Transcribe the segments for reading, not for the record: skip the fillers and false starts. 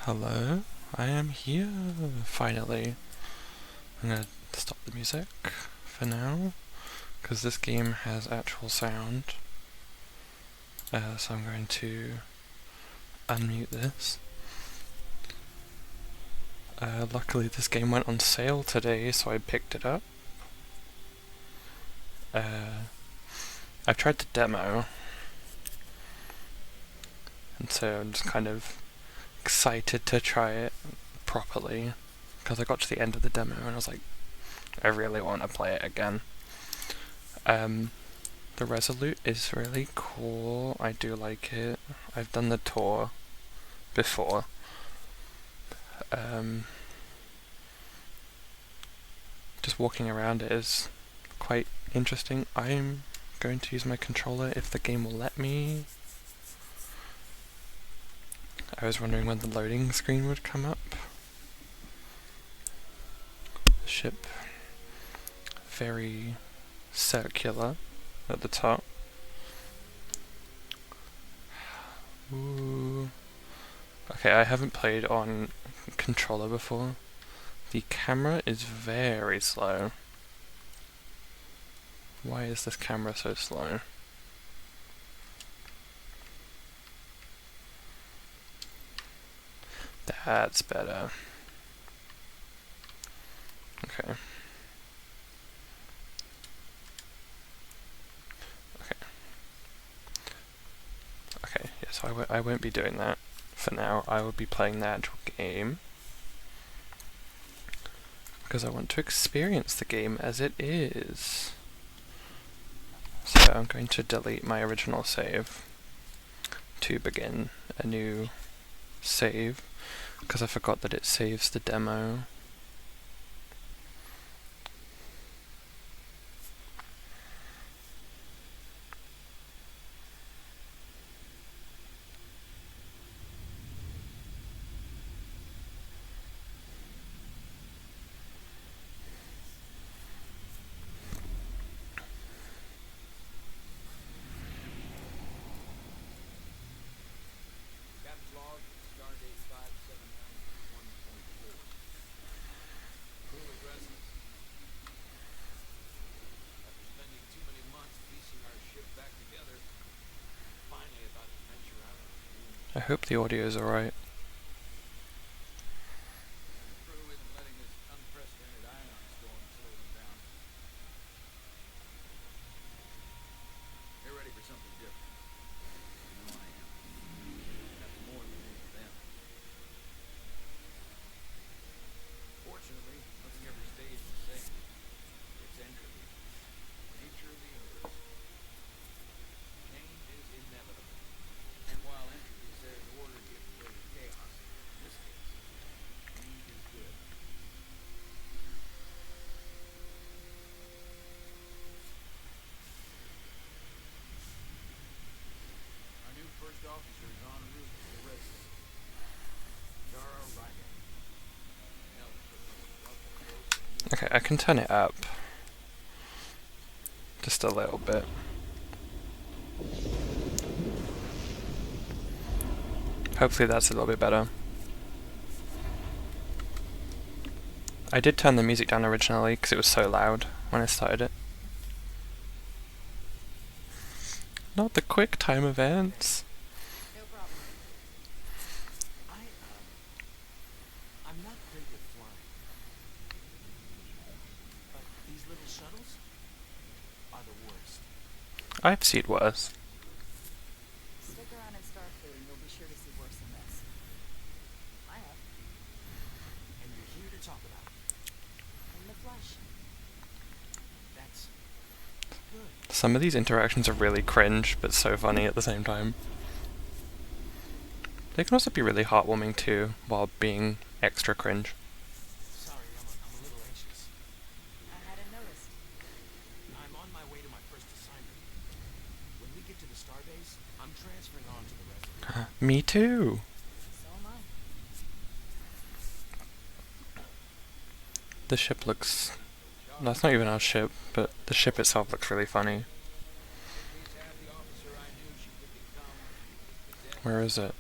Hello, I am here, finally. I'm gonna stop the music for now, because this game has actual sound. So I'm going to unmute this. Luckily this game went on sale today, so I picked it up. I've tried the demo, and so I'm just kind of excited to try it properly, because I got to the end of the demo and I was like, I really want to play it again. The Resolute is really cool, I do like it. I've done the tour before. Just walking around it is quite interesting. I'm going to use my controller if the game will let me. I was wondering when the loading screen would come up. The ship, very circular at the top. Ooh. Okay, I haven't played on controller before. The camera is very slow. Why is this camera so slow? That's better. Okay. Okay, yeah, so I won't be doing that for now. I will be playing the actual game, because I want to experience the game as it is. So I'm going to delete my original save to begin a new save, because I forgot that it saves the demo. I hope the audio is alright. Okay, I can turn it up just a little bit. Hopefully that's a little bit better. I did turn the music down originally because it was so loud when I started it. Not the quick time events. No problem. I'm not great with flying. But these little shuttles are the worst. I've seen worse. Stick around in Starfleet and you'll be sure to see worse than this. I have. And you're here to talk about it. In the flesh. That's good. Some of these interactions are really cringe, but so funny at the same time. They can also be really heartwarming too, while being extra cringe. Sorry, I'm a little anxious. I hadn't noticed. I'm on my way to my first assignment. When we get to the starbase, I'm transferring on to the Resurgence. Me too! So am I. The ship looks... That's not even our ship, but the ship itself looks really funny. Where is it?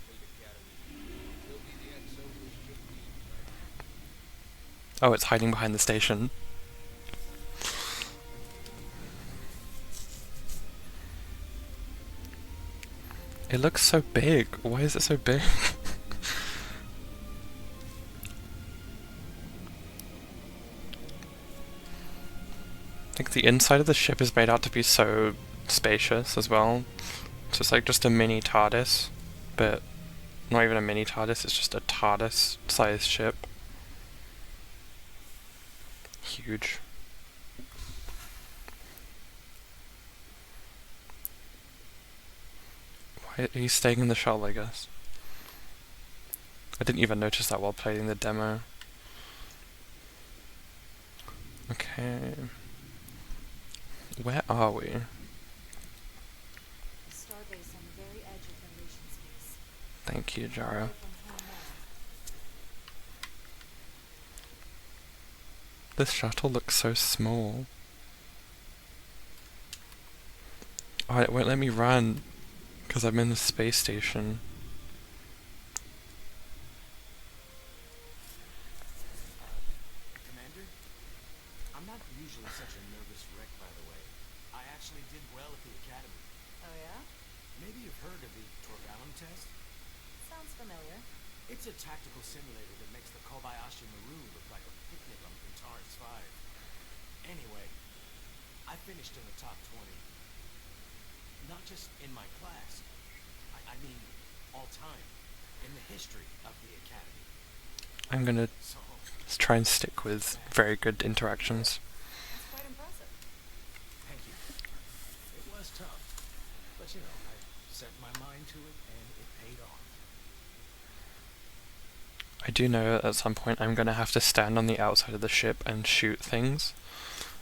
Oh, it's hiding behind the station. It looks so big. Why is it so big? I think the inside of the ship is made out to be so spacious as well. So it's like just a mini TARDIS, but not even a mini TARDIS, it's just a TARDIS-sized ship. Huge. Why are you staying in the shell, I guess? I didn't even notice that while playing the demo. Okay. Where are we? The starbase on the very edge of Federation space. Thank you, Away Jara. from home now. This shuttle looks so small. Oh, it won't let me run, because I'm in the space station. Commander? I'm not usually such a nervous wreck, by the way. I actually did well at the academy. Oh yeah? Maybe you've heard of the Torvalum test? Sounds familiar. It's a tactical simulator that makes the Kobayashi Maru look like a picnic on Pintar's 5. Anyway, I finished in the top 20. Not just in my class. I mean, all time. In the history of the academy. I'm gonna So, try and stick with very good interactions. That's quite impressive. thank you. It was tough. But you know, I set my mind to it and it paid off. I do know at some point I'm gonna have to stand on the outside of the ship and shoot things,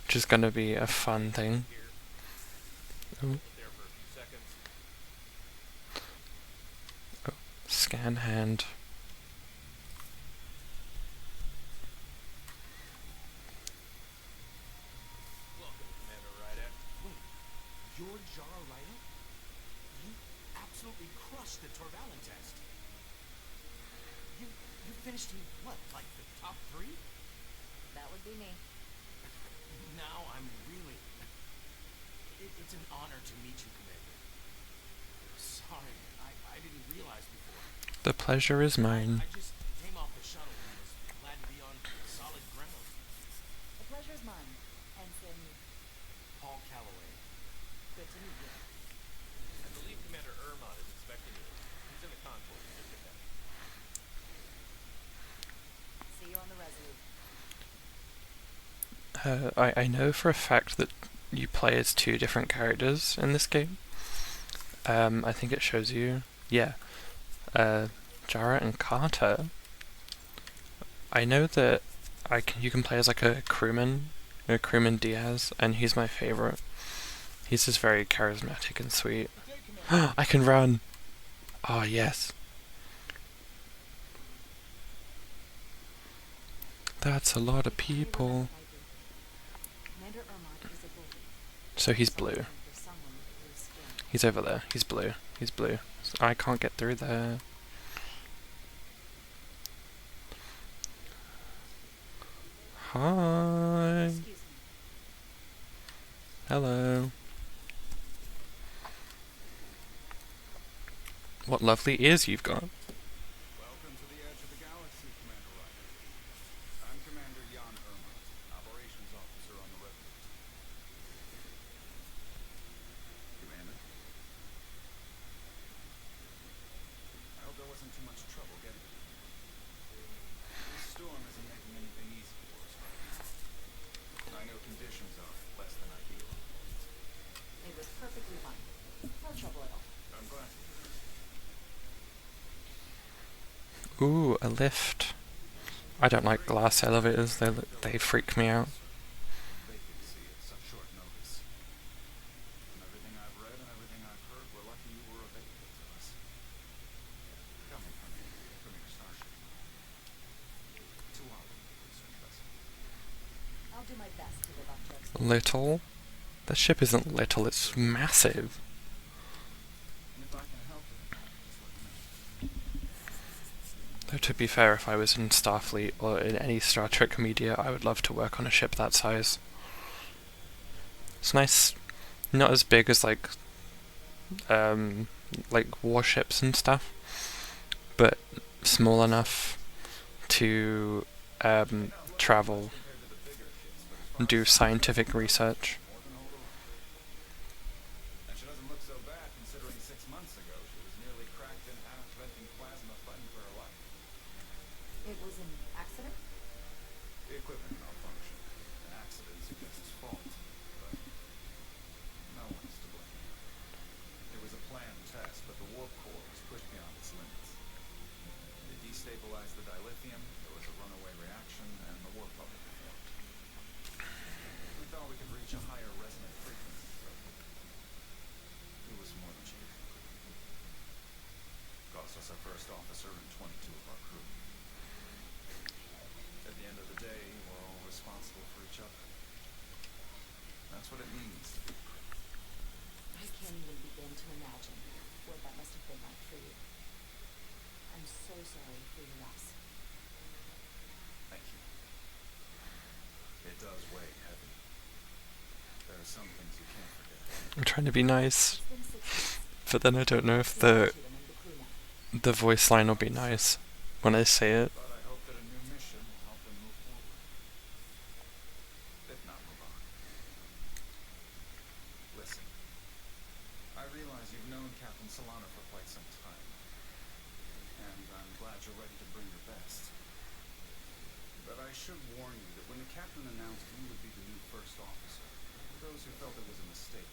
which is gonna be a fun thing. Ooh. Oh, scan hand. Welcome, Commander Ryder. Wait, you're Jara Ryder? You absolutely crushed the Torvalum test. You finished in what, like the top 3? That would be me. Now I'm really... It's an honor to meet you, Commander. Sorry, I didn't realize before. The pleasure is mine. I just came off the shuttle and was glad to be on solid ground. The pleasure's mine. And Sammy. Paul Calloway. Good to meet you. I believe Commander Ermont is expecting you. He's in the console just ahead. See you on the Resolute. I know for a fact that you play as 2 different characters in this game. I think it shows you. Yeah. Jara and Carter. I know that you can play as like a crewman Diaz, and he's my favorite. He's just very charismatic and sweet. I can run! Oh, yes. That's a lot of people. Commander Ermont is a bully. So he's So blue. looking for someone with blue skin. He's over there. He's blue. He's blue. I can't get through there. Hi. Excuse me. Hello. What lovely ears you've got. Welcome to the edge of the galaxy, Commander Ryder. I'm Commander Jan Ermont, Operations Officer on the Resurgence. Commander? I hope there wasn't too much trouble getting to you. This storm isn't making anything easy for us right now. I know conditions are less than ideal. It was perfectly fine. No trouble at all. I'm glad to hear it. Ooh, a lift. I don't like glass elevators. They freak me out. Vacancy at such short notice. From everything I've read and everything I've heard, we're lucky you were available to us. Come in your starship. To our research vessel. I'll do my best to live up to expectations. Little. The ship isn't little, it's massive. And if I can help it, just let me know. Though to be fair, if I was in Starfleet or in any Star Trek media, I would love to work on a ship that size. It's nice, not as big as like warships and stuff, but small enough to travel and do scientific research. And she doesn't look so bad considering 6 months ago she was nearly cracked in half, venting plasma fighting for her life. It was an accident? The equipment malfunctioned. An accident suggests fault, but no one's to blame. It was a planned test, but the warp core was pushed beyond its limits. They destabilized the dilithium, there was a runaway reaction, and the warp bubble formed. We thought we could reach a higher resonant frequency, but it was more than she could handle. Cost us our first officer and 22 of our crew. At the end of the day, we're all responsible for each other. That's what it means to be a crew. I can't even begin to imagine what that must have been like for you. I'm so sorry for your loss. Thank you. It does weigh heavy. There are some things you can't forget. I'm trying to be nice, It's been 6 months. but then I don't know if Speak the to them and the crew now. the voice line will be nice when I say it. But I hope that a new mission will help them move forward. If not, move on. Listen. I realize you've known Captain Solana for quite some time. And I'm glad you're ready to bring your best. But I should warn you that when the captain announced you would be the new first officer, for those who felt it was a mistake,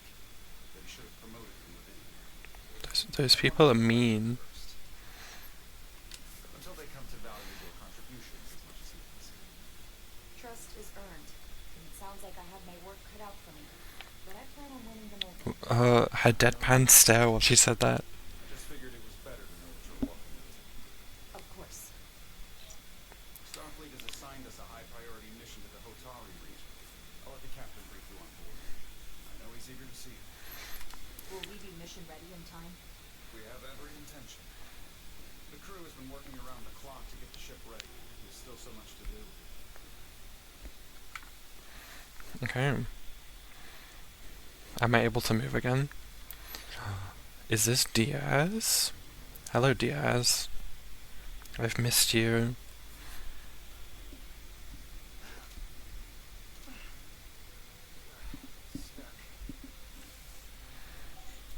that he should have promoted from within. Those people are mean. First. Until they come to value your contributions as much as you can see. Trust is earned. And it sounds like I have my work cut out for me. But I plan on winning them over. Her deadpan stare while she said that. I just figured it was better to know what you're walking into. Of course. Starfleet has assigned us a high-priority mission to the Hotari region. I'll let the captain brief you on board. I know he's eager to see you. Will we be mission ready in time? We have every intention. The crew has been working around the clock to get the ship ready. There's still so much to do. Okay. Am I able to move again? Is this Diaz? Hello, Diaz. I've missed you.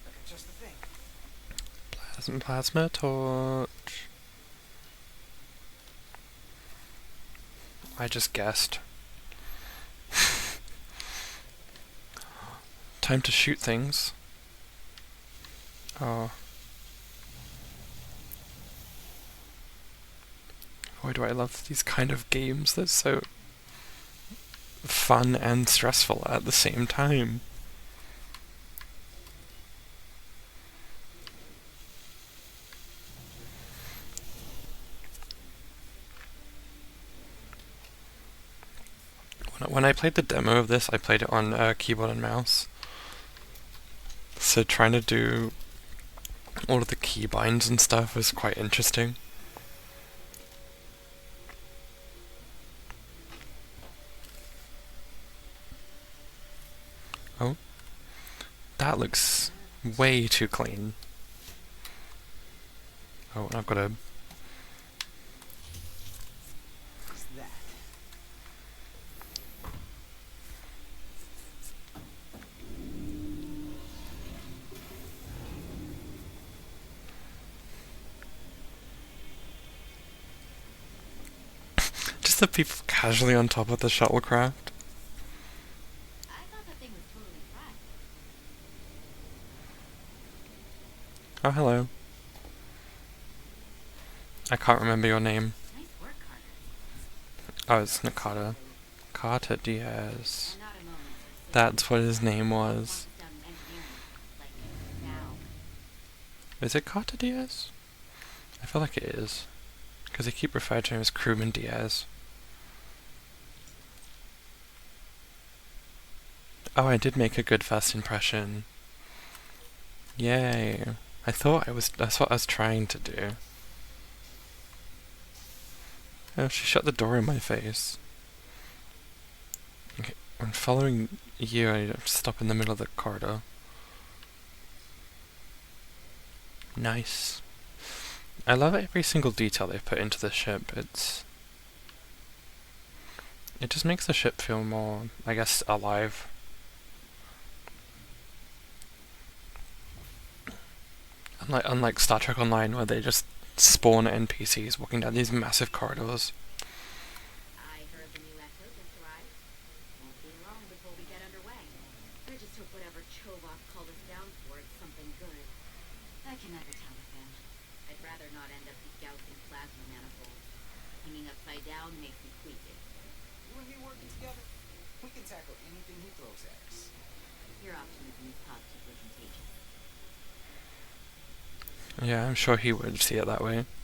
Look at just the thing. Plasma torch. I just guessed. Time to shoot things. Oh. Boy, do I love these kind of games that's so fun and stressful at the same time. When I played the demo of this, I played it on keyboard and mouse. So trying to do all of the keybinds and stuff was quite interesting. Oh, that looks way too clean. Oh, and I've got a... What's that? Just the people casually on top of the shuttlecraft. I thought that thing was totally fine. Oh, hello. I can't remember your name. Nice work, Carter. Oh, it's Nakata. Carter Diaz. And not a moment for sitting. That's what his name was. Once done engineering, like now. Is it Carter Diaz? I feel like it is. Because they keep referring to him as Crewman Diaz. Oh, I did make a good first impression. Yay. That's what I was trying to do. Oh, she shut the door in my face. Okay, I'm following you. I stop in the middle of the corridor. Nice. I love every single detail they've put into the ship. It just makes the ship feel more, I guess, alive. Unlike Star Trek Online, where they just spawn NPCs walking down these massive corridors. I heard the new Resurgence arrived. Won't be long before we get underway. I just hope whatever Chovok called us down for is something good. I can never tell with him. I'd rather not end up degousing plasma manifolds. Hanging upside down makes me queasy. You and me working together, we can tackle anything he throws at us. Your optimism is positively contagious. Yeah, I'm sure he would see it that way. Looks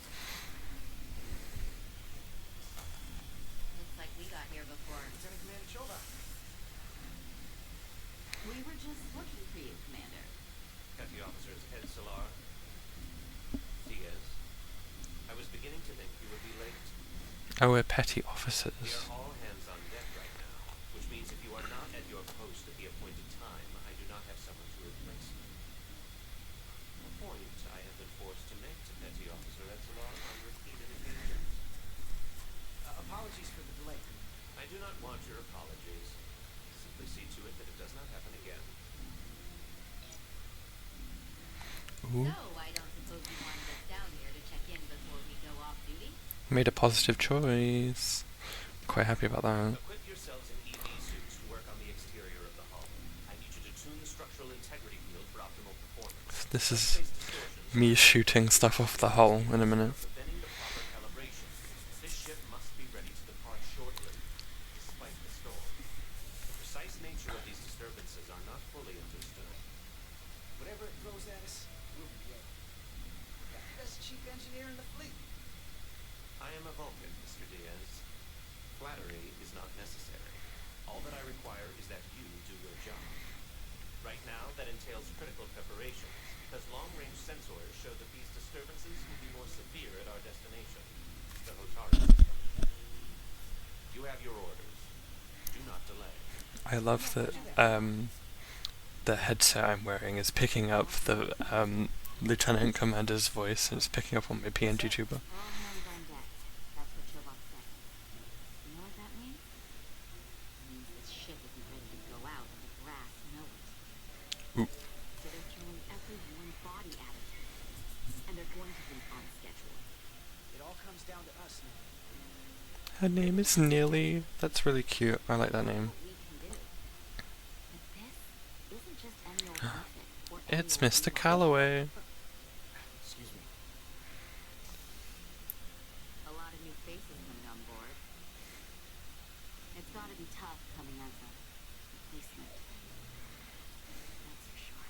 like we got here before. Lieutenant Commander Chovok. We were just looking for you, Commander. Petty Officers Ed Solar, Diaz. I was beginning to think you would be late. Oh, we're petty We officers. are all hands on deck right now, which means if you are not at your post at the appointed time, I do not have someone to replace you. A point I have been forced to make to Petty Officer Ed Solar on repeated occasions. Apologies for the delay. I do not want your apologies. Simply see to it that it does not happen again. Ooh. So, I don't suppose you wanted us down here to check in before we go off duty? Made a positive choice. Quite happy about that. Equip yourselves in EV suits to work on the exterior of the hull. I need you to tune the structural integrity field for optimal performance. This is Space distortions me shooting stuff off the hull in a minute. preventing the proper calibration. This ship must be ready to depart shortly, despite the storm. The precise nature of these disturbances are not fully understood. Whatever it throws at us, we'll be ready. Got the best chief engineer in the fleet. I am a Vulcan, Mr. Diaz. Flattery is not necessary. All that I require is that you do your job. Right now, that entails critical preparations, because long-range sensors show that these disturbances will be more severe at our destination, the Hotari system. You have your orders. Do not delay. I love that the headset I'm wearing is picking up the Lieutenant Commander's voice, and it's picking up on my PNG tuber. All hands on deck. That's what Chovok said. You know what that means? It means this ship isn't ready to go out and the brass know it. Ooh. So they're throwing every warm body at it. And they're going to be on schedule. It all comes down to us now. Her name is Neely. That's really cute. I like that name. What we can do. But this isn't just any old method or any It's old Mr. evil. Calloway. Excuse me. A lot of new faces coming on board. It's gotta be tough coming as a replacement. That's for sure.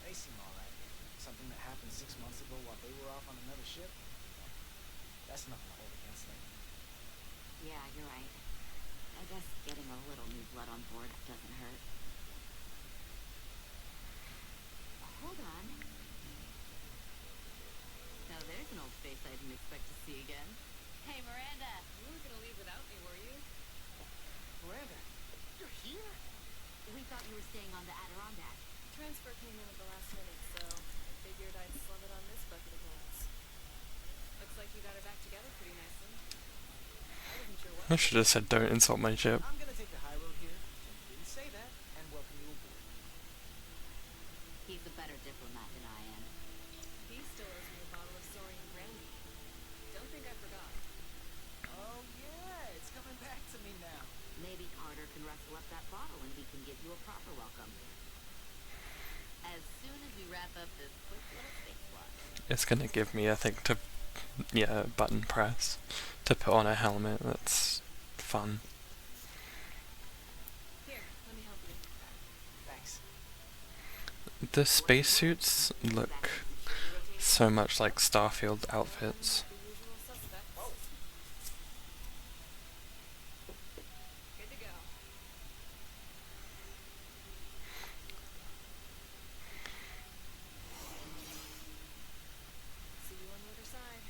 They seem alright. Something that happened 6 months ago while they were off on another ship. That's nothing to hold against them. Yeah, you're right. I guess getting a little new blood on board doesn't hurt. Hold on. Now there's an old face I didn't expect to see again. Hey, Miranda. You weren't gonna leave without me, were you? Miranda, You're here? We thought you were staying on the Adirondack. Transfer came in at the last minute, so I figured I'd slum it on this bucket of goals. Looks like you got her back together pretty nicely. I wasn't sure what. I should have said don't insult my ship. I'm gonna take the high road here. Didn't say that, and welcome you aboard. He's a better diplomat than I am. He still owes me a bottle of Saurian brandy. Don't think I forgot. Oh yeah, it's coming back to me now. Maybe Carter can rustle up that bottle and he can give you a proper welcome. As soon as we wrap up this quick little spacewalk. It's gonna give me a thing to, button press to put on a helmet. That's fun. Here, let me help you. Thanks. The spacesuits look so much like Starfield outfits. The usual suspects. Good to go. See you on the other side.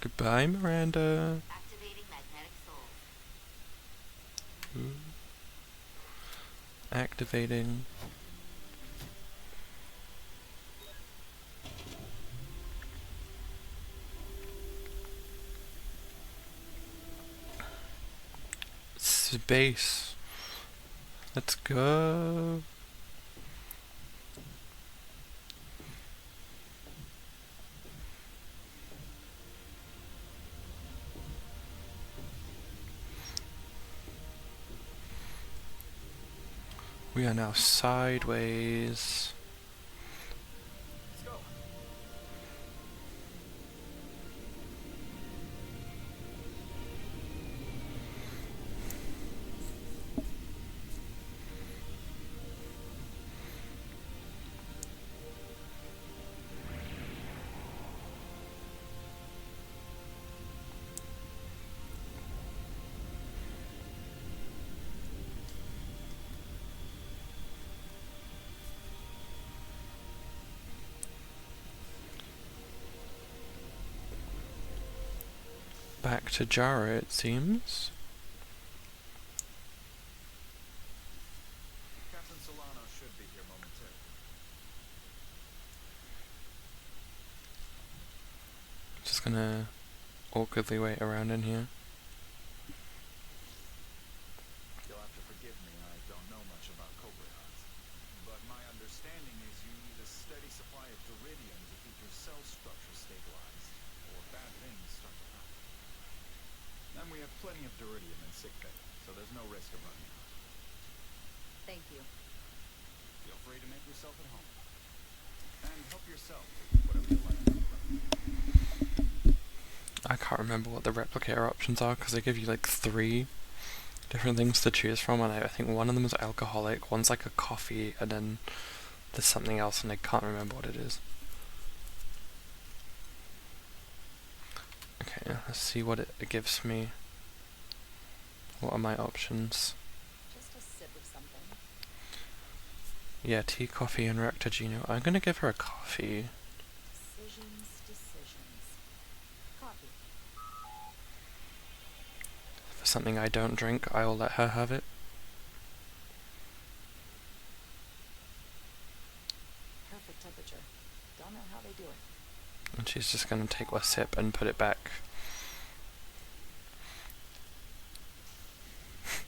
Goodbye, Miranda. Activating magnetic soul. Ooh. Activating. Space. Let's go. We are now sideways. Let's go. Back to Jara, it seems. Captain Solano should be here momentarily. Just gonna awkwardly wait around in here. You'll have to forgive me, I don't know much about Cobra Hunt. But my understanding is you need a steady supply of duridium to keep your cell structure stabilized, or bad things start to happen. And we have plenty of duridium in sickbay, so there's no risk of running out. Thank you. Feel free to make yourself at home. And help yourself, whatever you like. I can't remember what the replicator options are because they give you like 3 different things to choose from, and I think one of them is alcoholic, one's like a coffee, and then there's something else and I can't remember what it is. Okay, let's see what it gives me. What are my options? Just a sip of something. Yeah, tea, coffee, and Rectogeno. I'm gonna give her a coffee. Decisions. Coffee. For something I don't drink, I will let her have it. Perfect temperature. Don't know how they do it. And she's just gonna take a sip and put it back.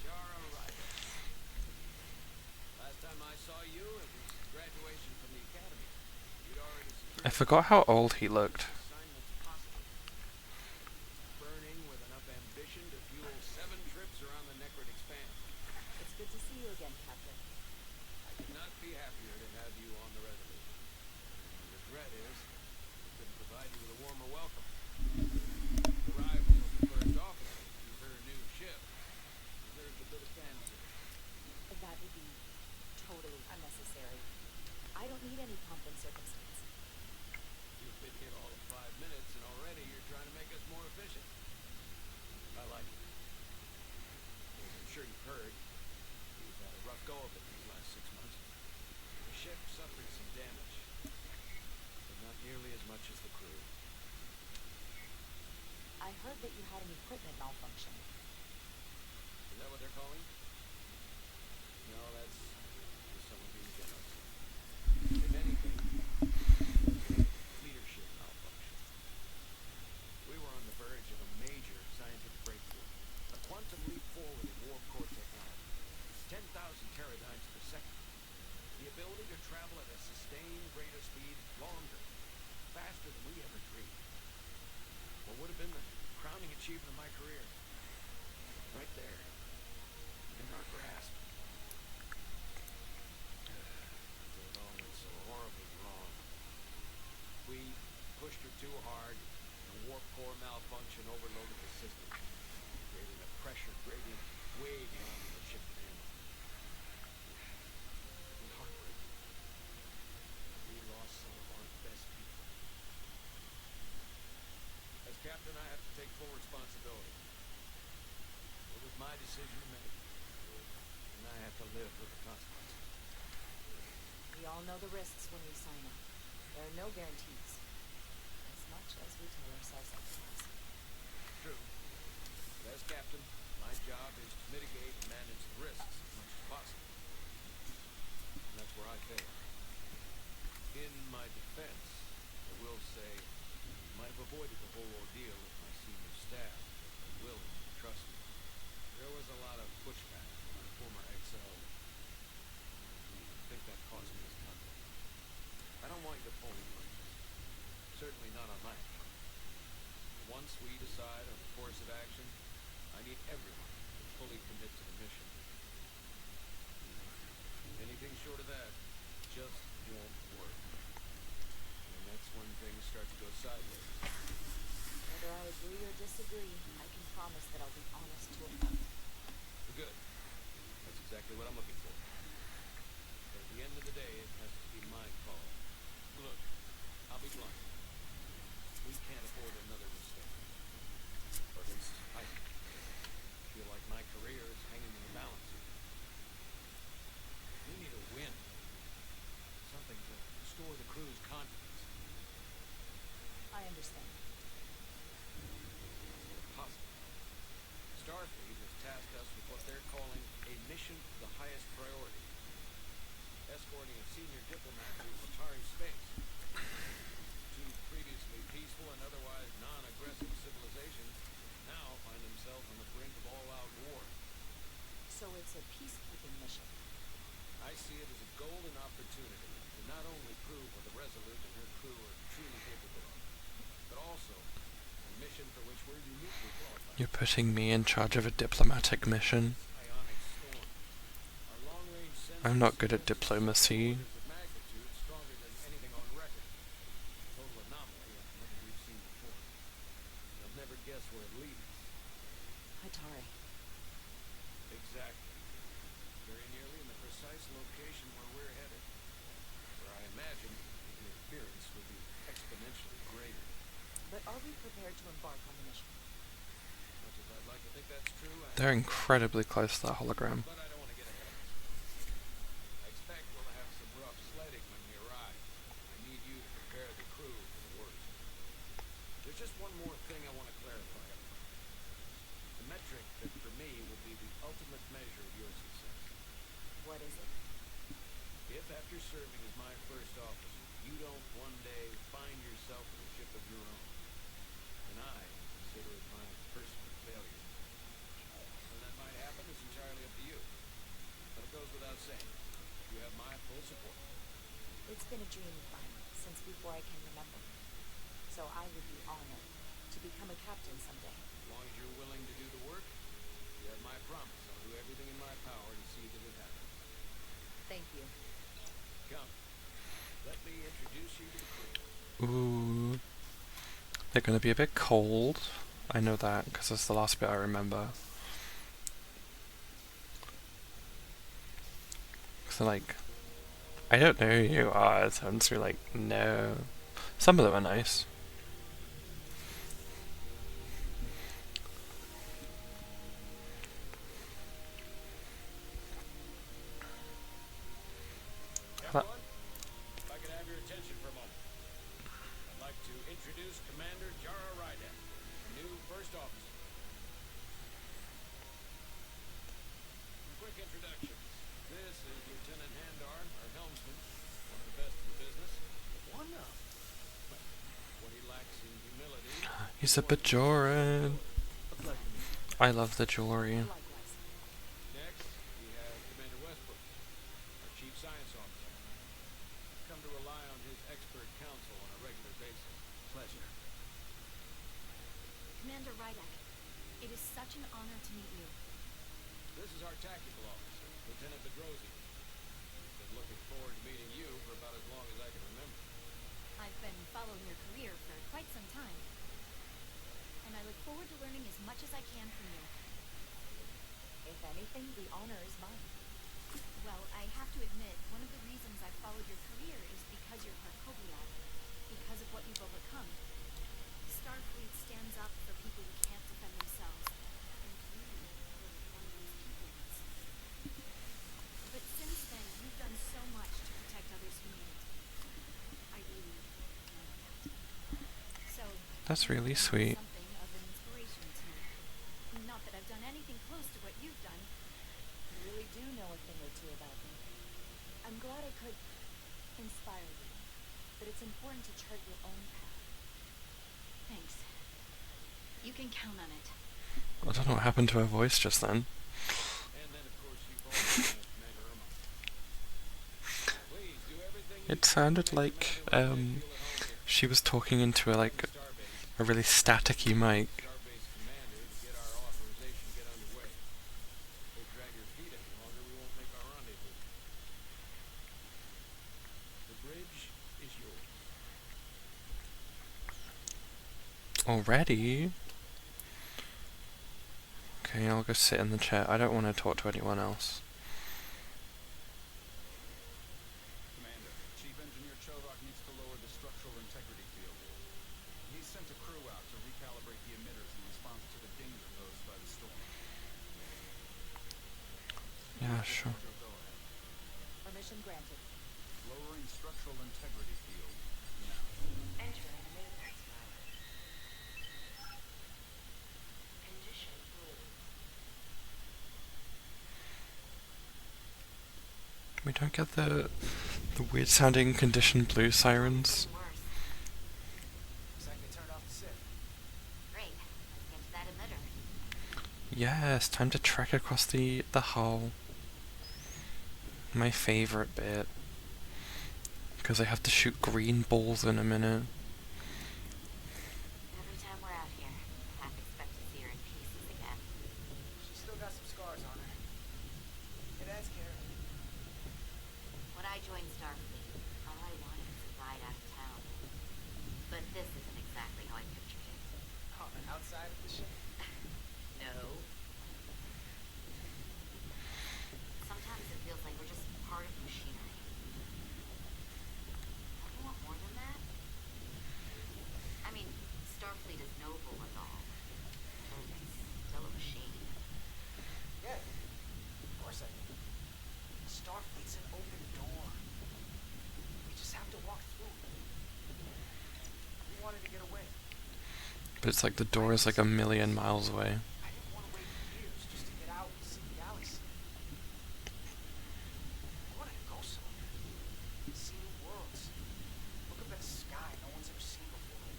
Jara Ryder. Last time I saw you, it was graduation from the academy. You'd already secured I forgot how old he looked. assignments possible. Burning with enough ambition to fuel 7 trips around the Necrid Expanse. It's good to see you again, Captain. I could not be happier to have you on the Resolute. The regret is, we couldn't provide you with a warmer welcome. The arrival of the first officer to her new ship deserves a bit of fanfare. That would be totally unnecessary. I don't need any pomp and circumstance. You've been here all of 5 minutes, and already you're trying to make us more efficient. I like it. As I'm sure you've heard, we've had a rough go of it these last 6 months. The ship suffered some damage, but not nearly as much as the crew. I heard that you had an equipment malfunction. Is that what they're calling it? No, that's just someone being generous. If anything, leadership malfunction. We were on the verge of a major scientific breakthrough. A quantum leap forward in warp core technology. 10,000 teradynes per second. The ability to travel at a sustained rate of speed longer, faster than we ever dreamed. What would have been the crowning achievement of my career? Right there. In our grasp. Until it all went so horribly wrong. We pushed her too hard, and a warp core malfunction overloaded the system, creating a pressure gradient way beyond what the ship could handle. It was heartbreaking. We lost some of our best people. As captain, I have to take full responsibility. It was my decision to make, and I have to live with the consequences. We all know the risks when we sign up. There are no guarantees. As much as we tell ourselves otherwise. true. But as captain, my job is to mitigate and manage the risks as much as possible. And that's where I fail. In my defense, I will say I might have avoided the whole ordeal if my senior staff had been willing to trust me. There was a lot of pushback from my former XO. I think that cost me his confidence. I don't want you to pull me punches. Certainly not on my account. Once we decide on the course of action, I need everyone to fully commit to the mission. Anything short of that just won't work. And that's when things start to go sideways. Whether I agree or disagree, I can promise that I'll be honest to a fault. Good. That's exactly what I'm looking for. But at the end of the day, it has to be my call. Look, I'll be blunt. We can't afford another mistake. Or at least I feel like my career is hanging in the balance here. We need a win. Something to restore the crew's confidence. I understand. Possible. Starfleet has tasked us with what they're calling a mission of the highest priority. Escorting a senior diplomat to Atari space. Two previously peaceful and otherwise non-aggressive civilizations now find themselves on the brink of all-out war. So it's a peacekeeping mission. I see it as a golden opportunity to not only prove what the Resolute and her crew are truly capable of, but also a mission for which we're uniquely qualified. You're putting me in charge of a diplomatic mission. Ionic storm. Our long-range sensors I'm not good at diplomacy. orders of magnitude stronger than anything on record. Total anomaly like nothing we've seen before. They'll never guess where it leads. Atari. Exactly. Very nearly in the precise location where we're headed. Where I imagine the interference will be exponentially greater. But are we prepared to embark on the mission? Much as I'd like to think that's true, They're incredibly close to the hologram. but I don't want to get ahead of myself. I expect we'll have some rough sledding when we arrive. I need you to prepare the crew for the worst. There's just one more thing I want to clarify up front. The metric that for me will be the ultimate measure of your success. What is it? If after serving as my first officer, you don't one day find yourself with a ship of your own, then I consider it my personal failure. When that might happen is entirely up to you. But it goes without saying, you have my full support. It's been a dream of mine since before I can remember. So I would be honored to become a captain someday. As long as you're willing to do the work, you have my promise. I'll do everything in my power to see that it happens. Thank you. Come, let me introduce you to the crew. Ooh. They're gonna be a bit cold. I know that, because that's the last bit I remember. So like, I don't know who you are, so I'm just really like, no. Some of them are nice. Everyone, if I could have your attention for a moment. I'd like to introduce Commander Jara Rydak, our new first officer. Some quick introductions. This is Lieutenant Handar, our helmsman, one of the best in the business. One of. Well, what he lacks in humility. He's a Bajoran. A pleasure to meet you. I love the jewelry. Likewise. Next, we have Commander Westbrook, our Chief Science Officer. I've come to rely on his expert counsel on a regular basis. Pleasure. Commander Rydak, it is such an honor to meet you. This is our tactical officer, Lieutenant Bedrosian. Been looking forward to meeting you for about as long as I can remember. I've been following your career for quite some time. And I look forward to learning as much as I can from you. If anything, the honor is mine. Well, I have to admit, one of the reasons I followed your career is because you're Krakowiak, because of what you've overcome. Starfleet stands up for people who can't defend themselves, and you were one of those people once. But since then, you've done so much to protect others who need it. I really admire that. So, That's really you are sweet. something of an inspiration to could inspire you, but it's important to chart your own path. Thanks. You can count on it. I don't know what happened to her voice just then. And then, of course, you've always been Commander Irma. Please do everything you It can sounded to make like Commander Irma feel at home here. she was talking into Starbase. a really staticky mic. Starbase commander to get our authorization to get underway. If they drag your feet any longer, we won't make our rendezvous. The bridge is yours. Already? Okay, I'll go sit in the chair. I don't want to talk to anyone else. Commander, Chief Engineer Chovak needs to lower the structural integrity field. He's sent a crew out to recalibrate the emitters in response to the danger posed by the storm. Yeah, sure. Go ahead. Permission granted. Lowering structural integrity field now. Entering maintenance mode. Condition blue. We don't get the weird sounding condition blue sirens. Worse. Looks like they turned off the SIP. Great. Let's get to that emitter. Yes, time to trek across the hull. My favorite bit. Because I have to shoot green balls in a minute. Every time we're out here, I half expect to see her in pieces again. She's still got some scars on her. It adds care. When I joined Starfleet, all I wanted was a ride out of town. But this isn't exactly how I pictured it. On the outside of the ship. No. Sometimes it feels like we're just part of machinery. Don't you want more than that? I mean, Starfleet is noble and all, but it's still a machine. Yeah. Of course I do. Starfleet's an open door. We just have to walk through it. We wanted to get away. But it's like the door is like a million miles away. I didn't want to wait years just to get out and see the galaxy. I wanted to go somewhere. See new worlds. Look up at a sky no one's ever seen before.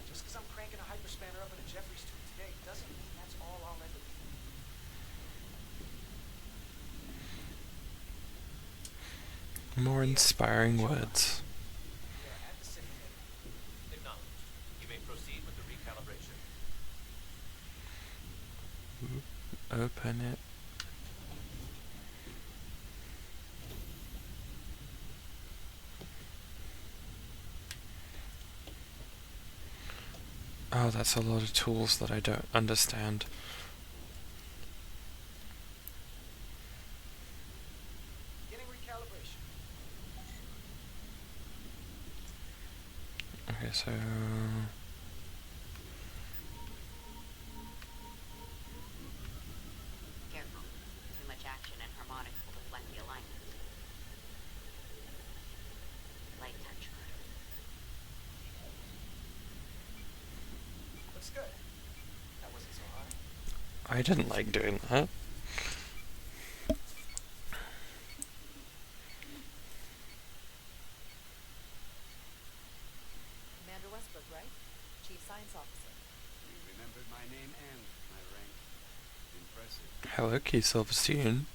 Just because I'm cranking a hyperspanner up in a Jeffries tube today doesn't mean that's all I'll ever be. More inspiring words. We are at the simulator. Acknowledged. You may proceed with the recalibration. Open it. Oh, that's a lot of tools that I don't understand. Getting recalibration. Okay, so... Careful. Too much action and harmonics will deflect the alignment. Light touch good. Looks good. That wasn't so hard. I didn't like doing that. Commander Westbrook, right? Chief Science Officer. You remembered my name and my rank. Impressive. Hello, Key Silverstein.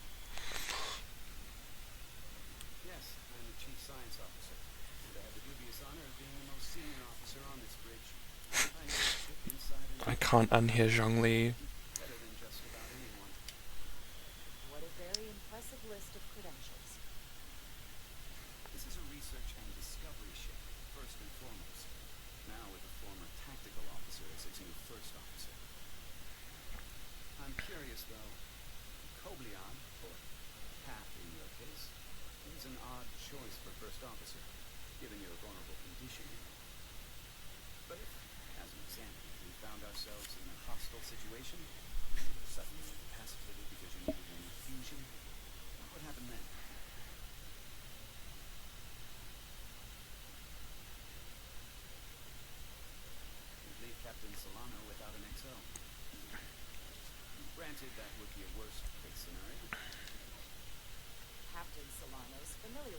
Yes, I'm the Chief Science Officer, and I have the dubious honor of being the most senior officer on this bridge. I know the ship inside and I out can't unhear Zhongli. better than just about anyone. What a very impressive list of credentials. This is a research and discovery ship, first and foremost. Now with a former tactical officer as its new first officer. I'm curious though. Koblion, or Path in your case, is an odd choice for first officer, given your vulnerable condition. But if, as an example, we found ourselves in a hostile situation, and you were suddenly incapacitated because you needed an infusion, what would happen then? You'd leave Captain Solano without an XO. Granted, that would be a worst-case scenario. Captain Solano's familiar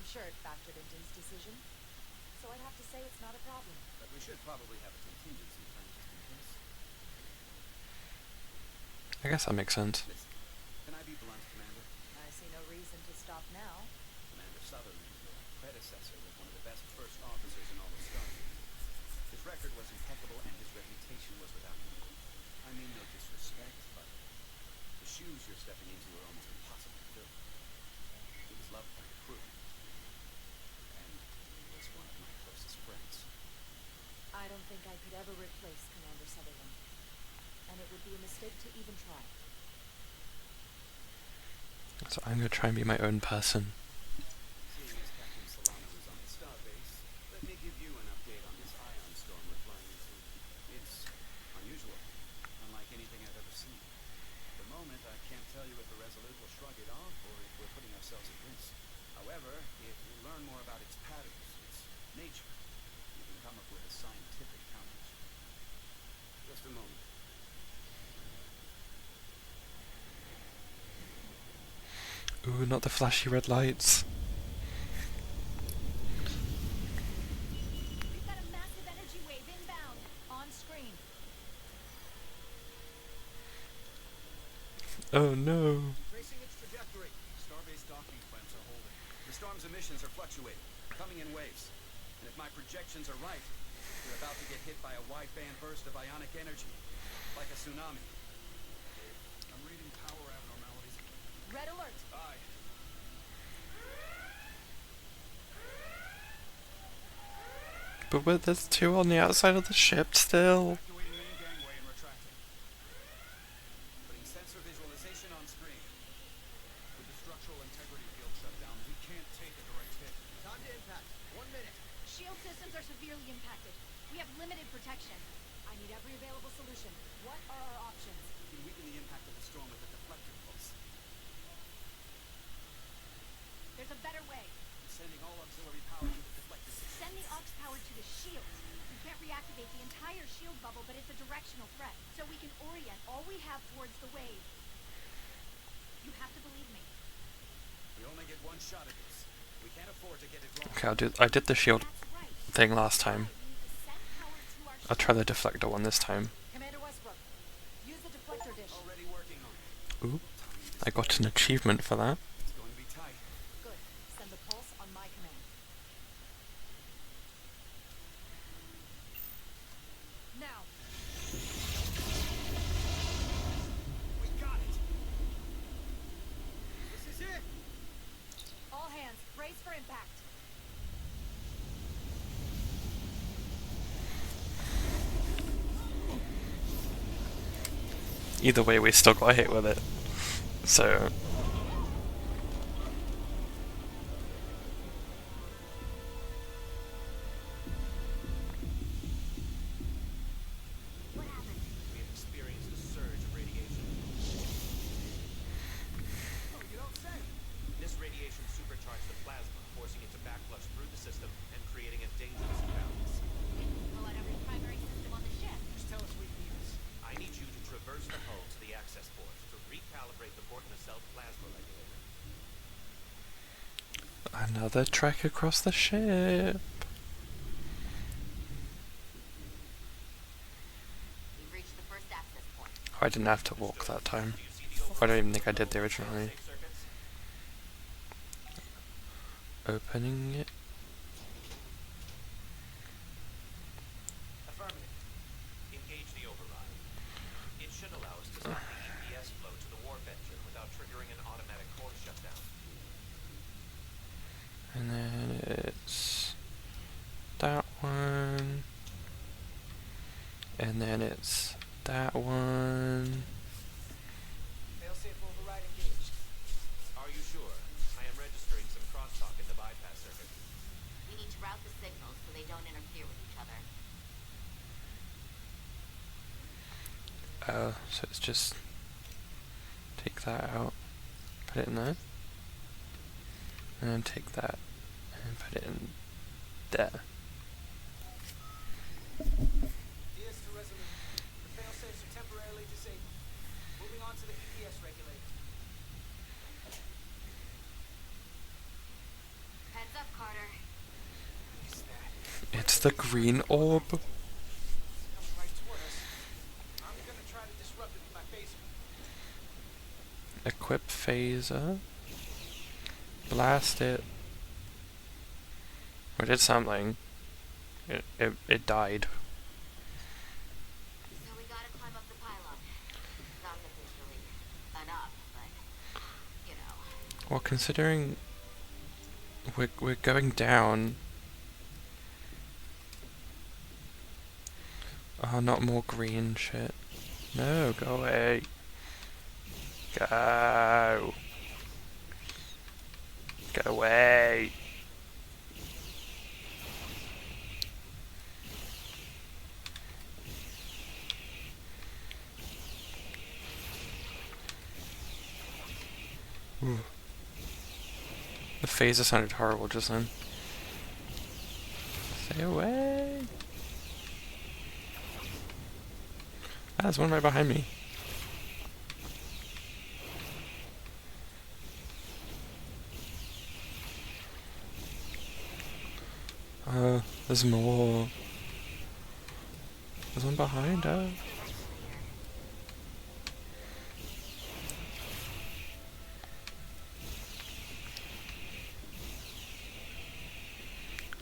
I'm sure it factored into his decision. So I'd have to say it's not a problem. But we should probably have a contingency plan just in case. I guess that makes sense. Listen, can I be blunt, Commander? I see no reason to stop now. Commander Sutherland, your predecessor, was one of the best first officers in all of Starfleet. His record was impeccable and his reputation was without equal. I mean no disrespect, but the shoes you're stepping into are almost impossible to fill. He was loved by the crew, and he was one of my closest friends. I don't think I could ever replace Commander Sutherland. And it would be a mistake to even try. So I'm gonna try and be my own person. Seeing as Captain Solano is on the starbase, let me give you an update on this ion storm we're flying into. It's unusual, unlike anything I've ever seen. At the moment, I can't tell you if the Resolute will shrug it off or if we're putting ourselves at risk. However, if we learn more about its patterns, its nature, we can come up with a scientific countermeasure. Just a moment. Ooh, not the flashy red lights. We've got a massive energy wave inbound. On screen. Oh no. Tracing its trajectory. Starbase docking clamps are holding. The storm's emissions are fluctuating, coming in waves. And if my projections are right, we're about to get hit by a wide-band burst of ionic energy, like a tsunami. I'm reading power abnormalities. Red alert. Aye. But there's two on the outside of the ship still. Evacuating main gangway and retracting. Putting sensor visualization on screen. With the structural integrity field shut down, we can't take a direct hit. Time to impact. 1 minute. Shield systems are severely impacted. We have limited protection. I need every available solution. What are our options? We can weaken the impact of the storm with a deflector pulse. There's a better way. I'm sending all auxiliary power to the deflector system. Send the aux power to the shield. We can't reactivate the entire shield bubble, but it's a directional threat, so we can orient all we have towards the wave. You have to believe me. We only get one shot at this. We can't afford to get it wrong. Okay, I did the shield That's right. thing last time. We need to send power to our I'll try the deflector one this time. Commander Westbrook, use the deflector dish. Already working on it. Ooh, I got an achievement for that. It's going to be tight. Good. Send the pulse on my command. Now. We got it. This is it. All hands, brace for impact. Either way, we still got hit with it. So, What happened? We have experienced a surge of radiation. Oh, you don't say. This radiation supercharged the plasma, forcing it to backflush through the system and creating a dangerous imbalance. Pull out every primary system on the ship. Just tell us we need this. I need you to traverse the hull to the access port to recalibrate the port nacelle plasma regulator. another trek across the ship. We've reached the first access point. Oh, I didn't have to walk that time. Do you see the I don't even think I did the originally. safe circuits? Opening it. Affirmative. Engage the override. It should allow us to stop the EPS flow to the warp engine without triggering an automatic core shutdown. And then it's that one. And then it's that one. Failsafe override engaged. Are you sure? I am registering some crosstalk in the bypass circuit. We need to route the signals so they don't interfere with each other. So it's just take that out, put it in there, and then take that and put it in there. DS to Resolute. The failsafes are temporarily disabled. Moving on to the EPS regulator. Heads up. It's the green orb. It's coming right toward us. I'm gonna try to disrupt it with my phaser. Equip phaser. Blast it. We did something. It died. So we gotta climb up the pylon. Not that there's really enough, but you know. Well, considering we're going down. Oh, not more green shit. No, go away. Go. Get away. Ooh. The phaser sounded horrible just then. Stay away. Ah, there's one right behind me. There's more. There's one behind us.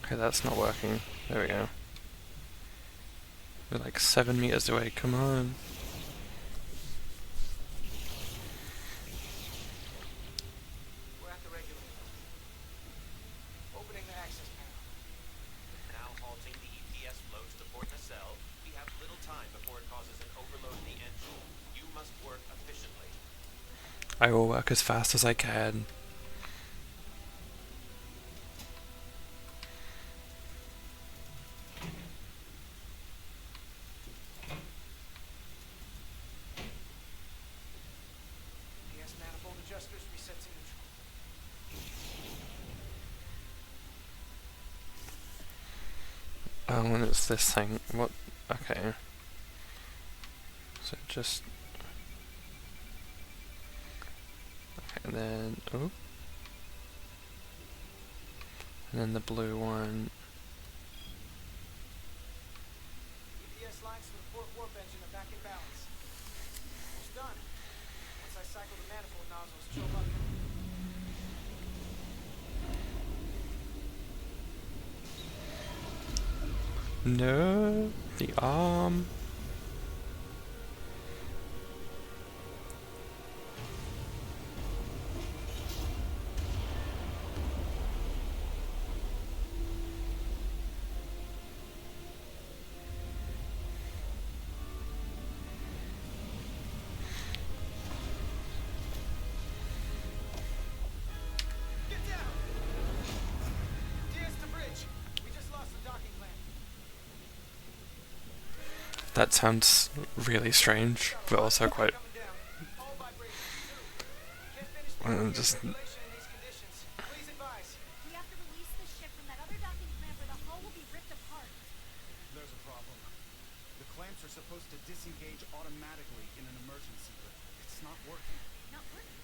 Okay, that's not working. There we go. We're like 7 meters away, come on. We're at the regulator. Opening the access panel. Now halting the EPS flows to port nacelle. We have little time before it causes an overload in the engine. You must work efficiently. I will work as fast as I can. PS manifold adjusters reset to neutral. Oh, and it's this thing. What? Okay. So just. Okay, and then. Oh. And then the blue one. EPS lines to the port warp engine are back in balance. Almost done. Once I cycle the manifold nozzles, choke up. No, the arm. Get down! Diaz to bridge. We just lost the docking clamp. That sounds really strange, but also quite. Coming down. All vibrations. Can't finish the Just. installation in these conditions. Please advise. We have to release the ship from that other docking clamp or the hull will be ripped apart. There's a problem. The clamps are supposed to disengage automatically in an emergency, but it's not working. Not working.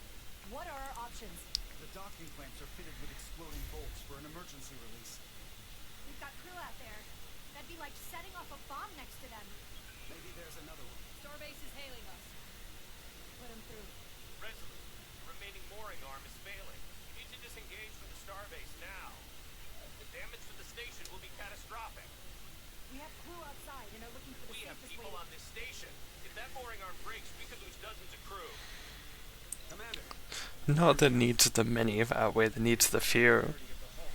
What are our options? The docking clamps are fitted with exploding bolts for an emergency release. We've got crew out there. That'd be like setting off a bomb next to them. Maybe there's another one. Starbase is hailing us. Put him through. Resolute. The remaining mooring arm is failing. You need to disengage from the starbase now. The damage to the station will be catastrophic. We have crew outside and are looking for the We have safest people way. on this station. If that mooring arm breaks, we could lose dozens of crew. Commander, Not the needs of the many outweigh the needs of the few. of the hull,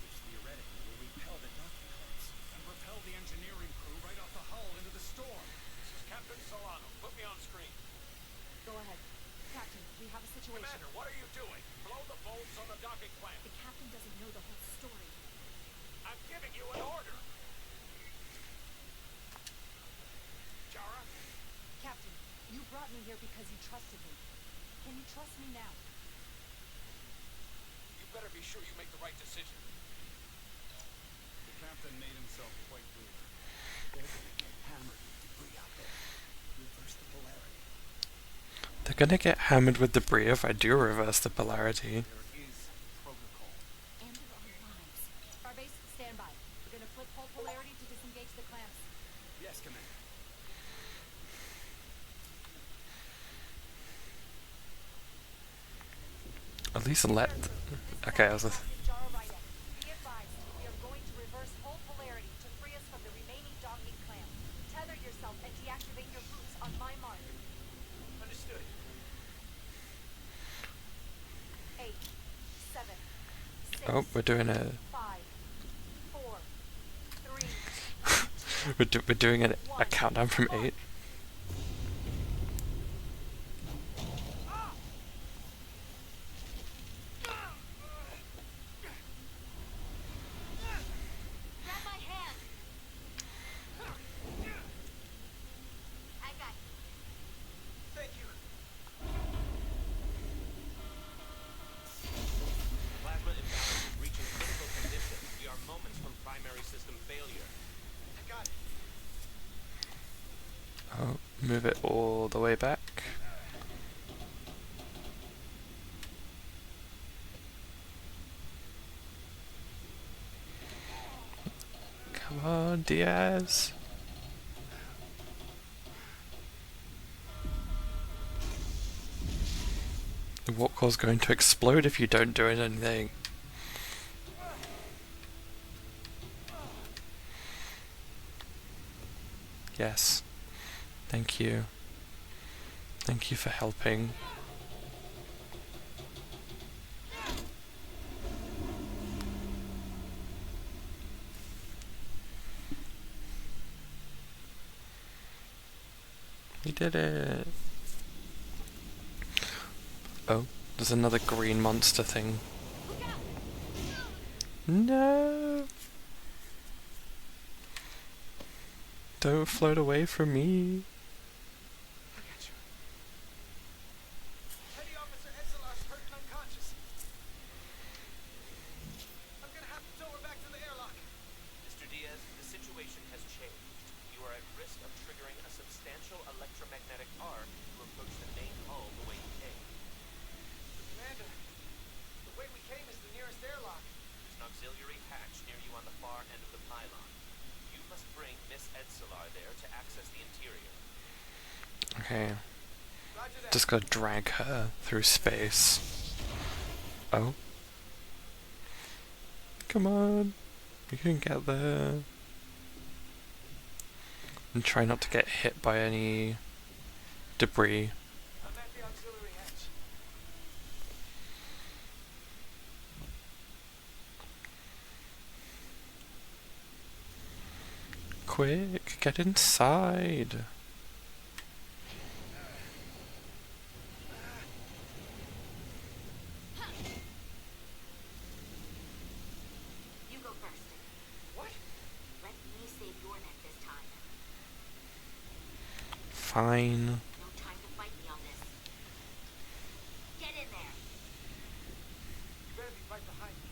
which theoretically will repel the docking clamps and propel the engineering crew right off the hull into the storm. This is Captain Solano. Put me on screen. Go ahead. Captain, we have a situation. Commander, what are you doing? Blow the bolts on the docking clamp. The captain doesn't know the whole story. I'm giving you an order. Jara? Captain, you brought me here because you trusted me. Can you trust me now? You better be sure you make the right decision. The captain made himself quite clear. They're gonna get hammered with debris out there. Reverse the polarity. They're gonna get hammered with debris if I do reverse the polarity. There is protocol. And our lives. Starbase, stand by. The You're gonna flip whole polarity to disengage the clamps. Yes, Commander. At least let. Okay, I was. Be advised, we are going to reverse whole polarity to free us from the remaining docking clamp. Tether yourself and deactivate your boots on my mark. Understood. 8, 7, 6, Oh, we're doing a. 5, 4, 3. We're doing a countdown from 8. Grab my hand. I got you. Thank you. Plasma imbalance is reaching critical condition. We are moments from primary system failure. I got it. Oh, move it all the way back. Come on, Diaz. The warp core's going to explode if you don't do anything. Yes. Thank you. Thank you for helping. We did it. Oh, there's another green monster thing. No! Don't float away from me. I got you. Petty Officer Etzelar's hurt and unconscious. I'm gonna have to tow her back to the airlock. Mr. Diaz, the situation has changed. You are at risk of triggering a substantial electromagnetic arc to approach the main hull the way you came. Commander, the way we came is the nearest airlock. There's an auxiliary hatch near you on the far end of the pylon. You must bring Miss Etzelar there to access the interior. Okay, Roger that. just gotta drag her through space. Oh. Come on. You can get there. And try not to get hit by any debris. I'm at the auxiliary hatch. Quick, get inside. You go first. What? Let me save your neck this time. Fine. No time to fight me on this. Get in there. You better be right behind me.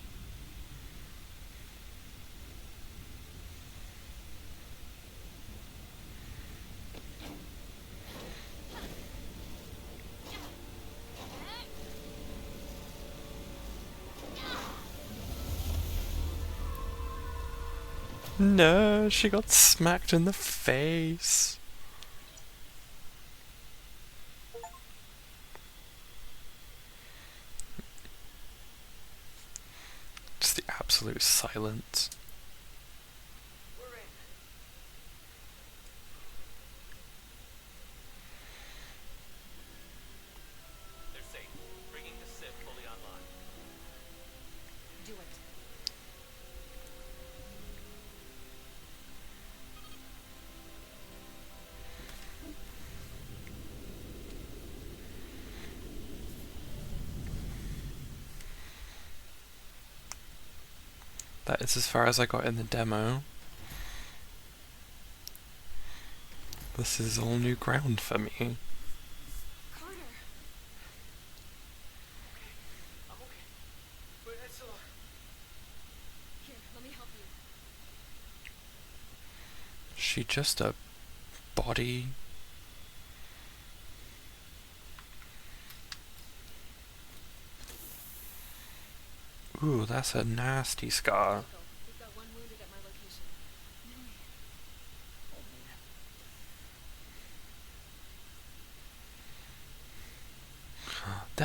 No, she got smacked in the face. Just the absolute silence. We're in. They're safe, bringing the SIP fully online. Do it. That is as far as I got in the demo. This is all new ground for me. Carter. I'm okay. But Etzelar, Here, let me help you. She just a body. Ooh, that's a nasty scar. We've got one wounded at my location.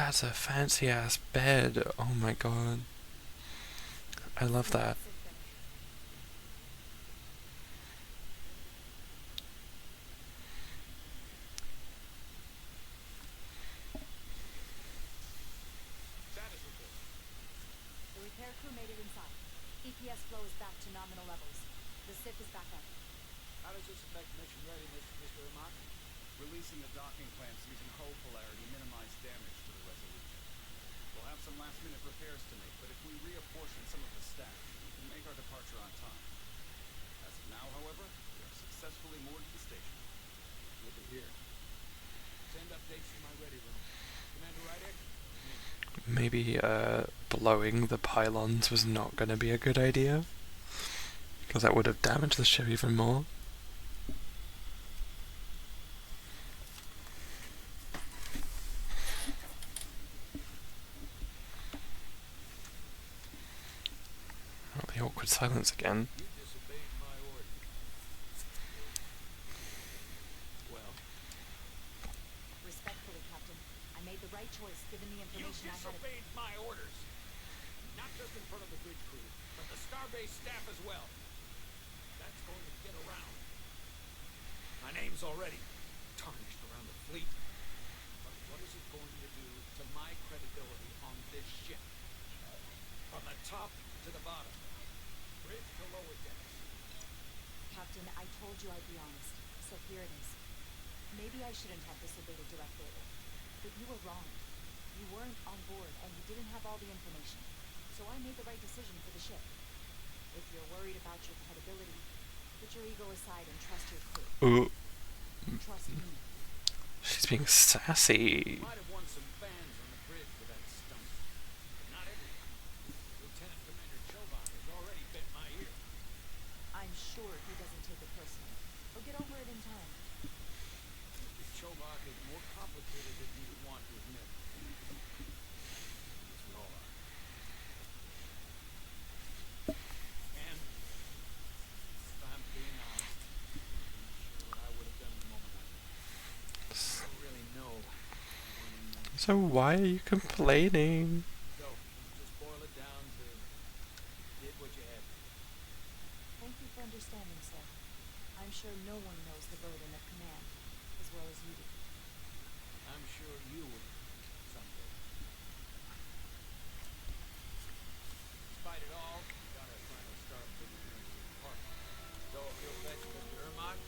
That's a fancy ass bed. Oh my god. I love that. Sick bay. Status report. The repair crew made it inside. EPS flow is back to nominal levels. The SIP is back up. How does this affect mission readiness, Mr. Amok? Releasing the docking clamps using hull polarity minimized damage to the Resurgence. We'll have some last-minute repairs to make, but if we reapportion some of the staff, we can make our departure on time. As of now, however, we are successfully moored to the station. Good to hear. Send updates to my ready room. Commander Rydick? Maybe blowing the pylons was not going to be a good idea, because that would have damaged the ship even more. Oh, the awkward silence again. You disobeyed my order. Well, Respectfully, Captain, I made the right choice given the you information I had. disobeyed my orders. Not just in front of the bridge crew, but the Starbase staff as well. That's going to get around. My name's already tarnished around the fleet. But what is it going to do to my credibility on this ship? From the top to the bottom. Bridge to lower decks. Captain, I told you I'd be honest, so here it is. Maybe I shouldn't have disobeyed a direct order, but you were wrong. You weren't on board, and you didn't have all the information. So I made the right decision for the ship. If you're worried about your credibility, put your ego aside and trust your crew. Ooh, Trust me. she's being sassy. Might have won some fans on the bridge with that stunt, but not everyone. Lieutenant Commander Chobot has already bent my ear. I'm sure he doesn't take it personally. He'll get over it in time. Mr. Chobot is more complicated than you would want to admit. As we all are. And if I'm being honest, I'm not sure what I would have done in a moment like that. I don't really know. So why are you complaining? So, just boil it down to did what you had to. Thank you for understanding, sir. I'm sure no one knows the burden of command as well as you do. I'm sure you will someday. Despite it all, we got our final start for the department. So if you'll fetch Mr. Ermont,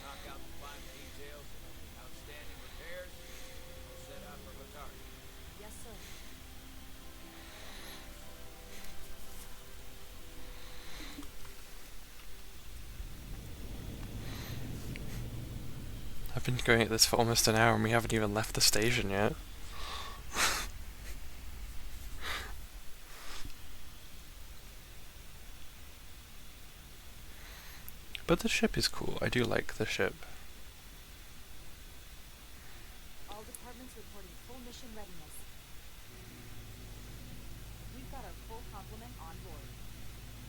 knock out the final details and any outstanding repairs, we'll set out for Latari. Yes, sir. I've been going at this for almost an hour and we haven't even left the station yet. But the ship is cool. I do like the ship. All departments reporting full mission readiness. We've got our full complement on board.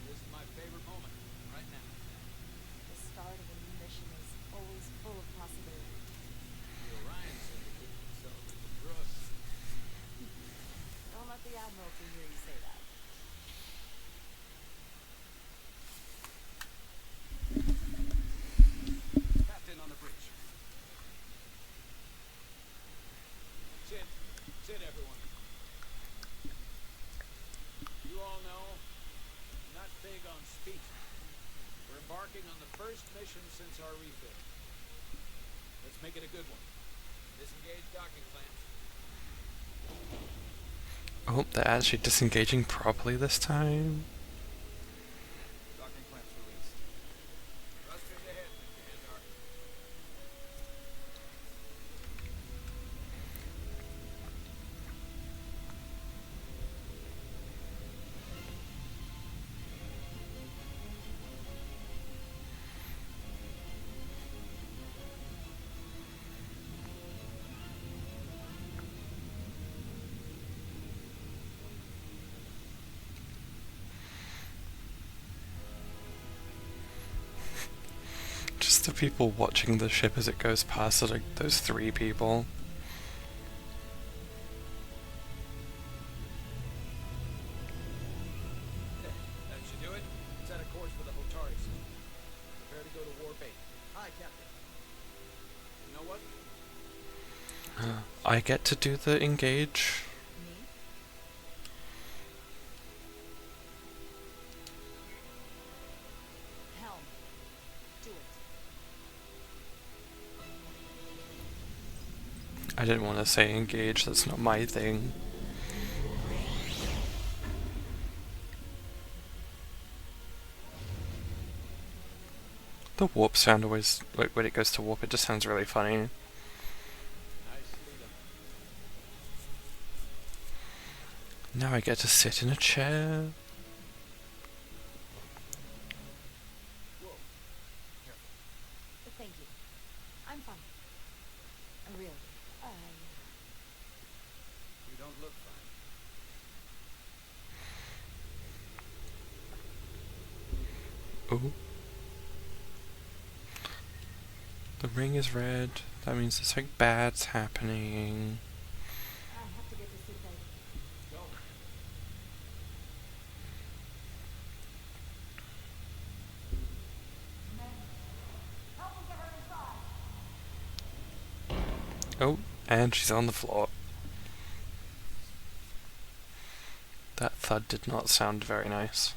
This is my favorite moment, right now. The start of a new mission is always full of possibility. The Orion Syndicate can celebrate the drugs. Don't let the Admiralty hear you say that. Captain on the bridge. Sit, everyone. You all know, I'm not big on speeches. We're embarking on the first mission since our refit. Let's make it a good one. Disengage docking clamps. Oh, they're actually disengaging properly this time. Docking clamps released. Thrusters ahead, Mr. Hazar. Just the people watching the ship as it goes past are like those three people. Hi, Captain. You know what? I get to do the engage. Me? Helm. Do it. I didn't want to say engage, that's not my thing. The warp sound always, like when it goes to warp, it just sounds really funny. Nicely done. Now I get to sit in a chair. Whoa. Careful. Thank you. I'm fine. Really. You don't look fine. Ooh. The ring is red. That means it's like bad's happening. I have to get to sick bay. Go. Oh, and she's on the floor. That thud did not sound very nice.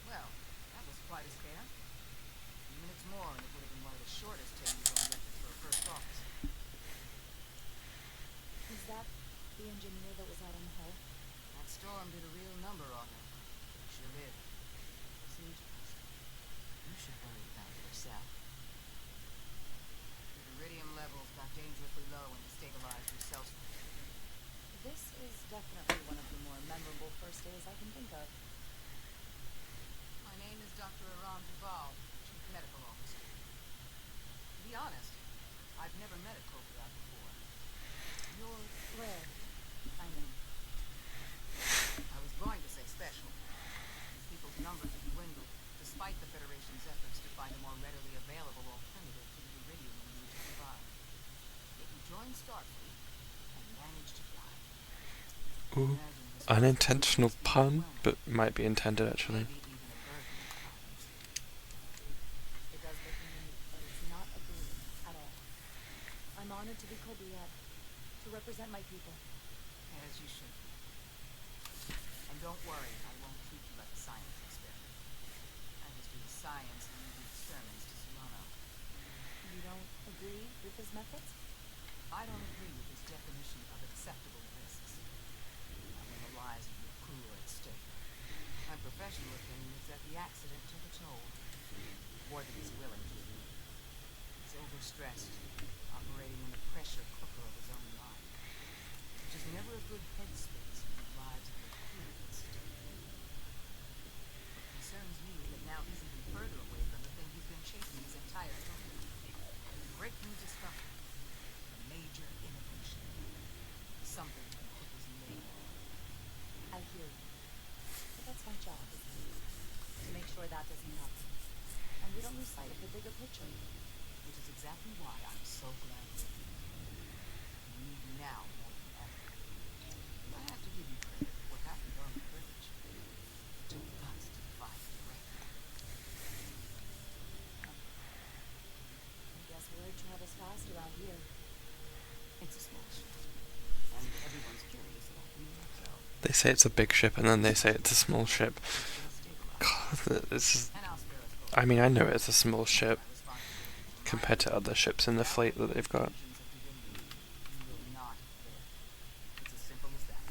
Well, that was quite a scare. A few minutes more and it would have been one of the shortest 10-year-old records for a first officer. Is that the engineer that was out on the hull? That storm did a real number on her. Sure did. Seems you should worry about it yourself. Your iridium levels got dangerously low and destabilized your cell structure. This is definitely one of the more memorable first days I can think of. My name is Dr. Aram Duval, Chief Medical Officer. To be honest, I've never met a Cobra before. You're rare. I know. I was going to say special. These people's numbers have dwindled, despite the Federation's efforts to find a more readily available alternative to the iridium we need to survive. Yet you joined Starfleet and managed to fly. Ooh, unintentional pun, but might be intended actually. Maybe even a burden at times. It does look neat, but it's not a burden at all. I'm honored to be Kobiad, to represent my people. As you should be. And don't worry, I won't treat you like a science experiment. I just do the science and you do experiments to Solano. You don't agree with his methods? I don't agree with his definition of acceptable risks. Not when the lives of your crew are at stake. My professional opinion is that the accident took a toll. More than he's willing to admit. He's overstressed, operating in the pressure cooker of his own mind. Which is never a good headspace when the lives of your crew are at stake. What concerns me is that now he's even further away from the thing he's been chasing his entire career. Breakthrough discovery. A major innovation. Something he can put his name on. I hear you. But that's my job, to make sure that doesn't happen. And we don't lose sight of the bigger picture. Which is exactly why I'm so glad you're here. You need me now more than ever. I have to give you credit for having earned the privilege. It took guts to defy the director. I guess word travels fast around here. It's a small ship. And everyone's curious about the new so They say it's a big ship and then they say it's a small ship. it's gonna stabilize. God, this is, And I'll spare us both. I mean, I know it's a small ship My responsibility to compared to other ships in the fleet that they've got. Legions of divinity, you will not live. It's as simple as that.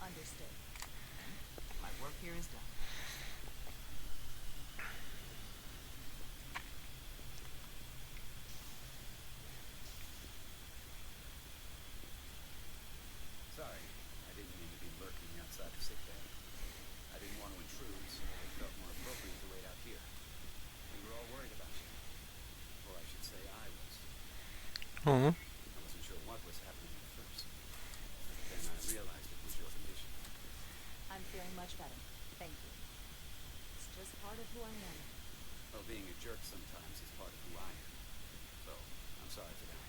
Understood. My work here is done. Sorry, I didn't mean to be lurking outside the sick bay. I didn't want to intrude, so it felt more appropriate to wait out here. We were all worried about you. Or I should say I was. Aw. I wasn't sure what was happening at first. But then I realized it was your condition. I'm feeling much better. Thank you. It's just part of who I am. Well, being a jerk sometimes is part of who I am. So, sorry for that.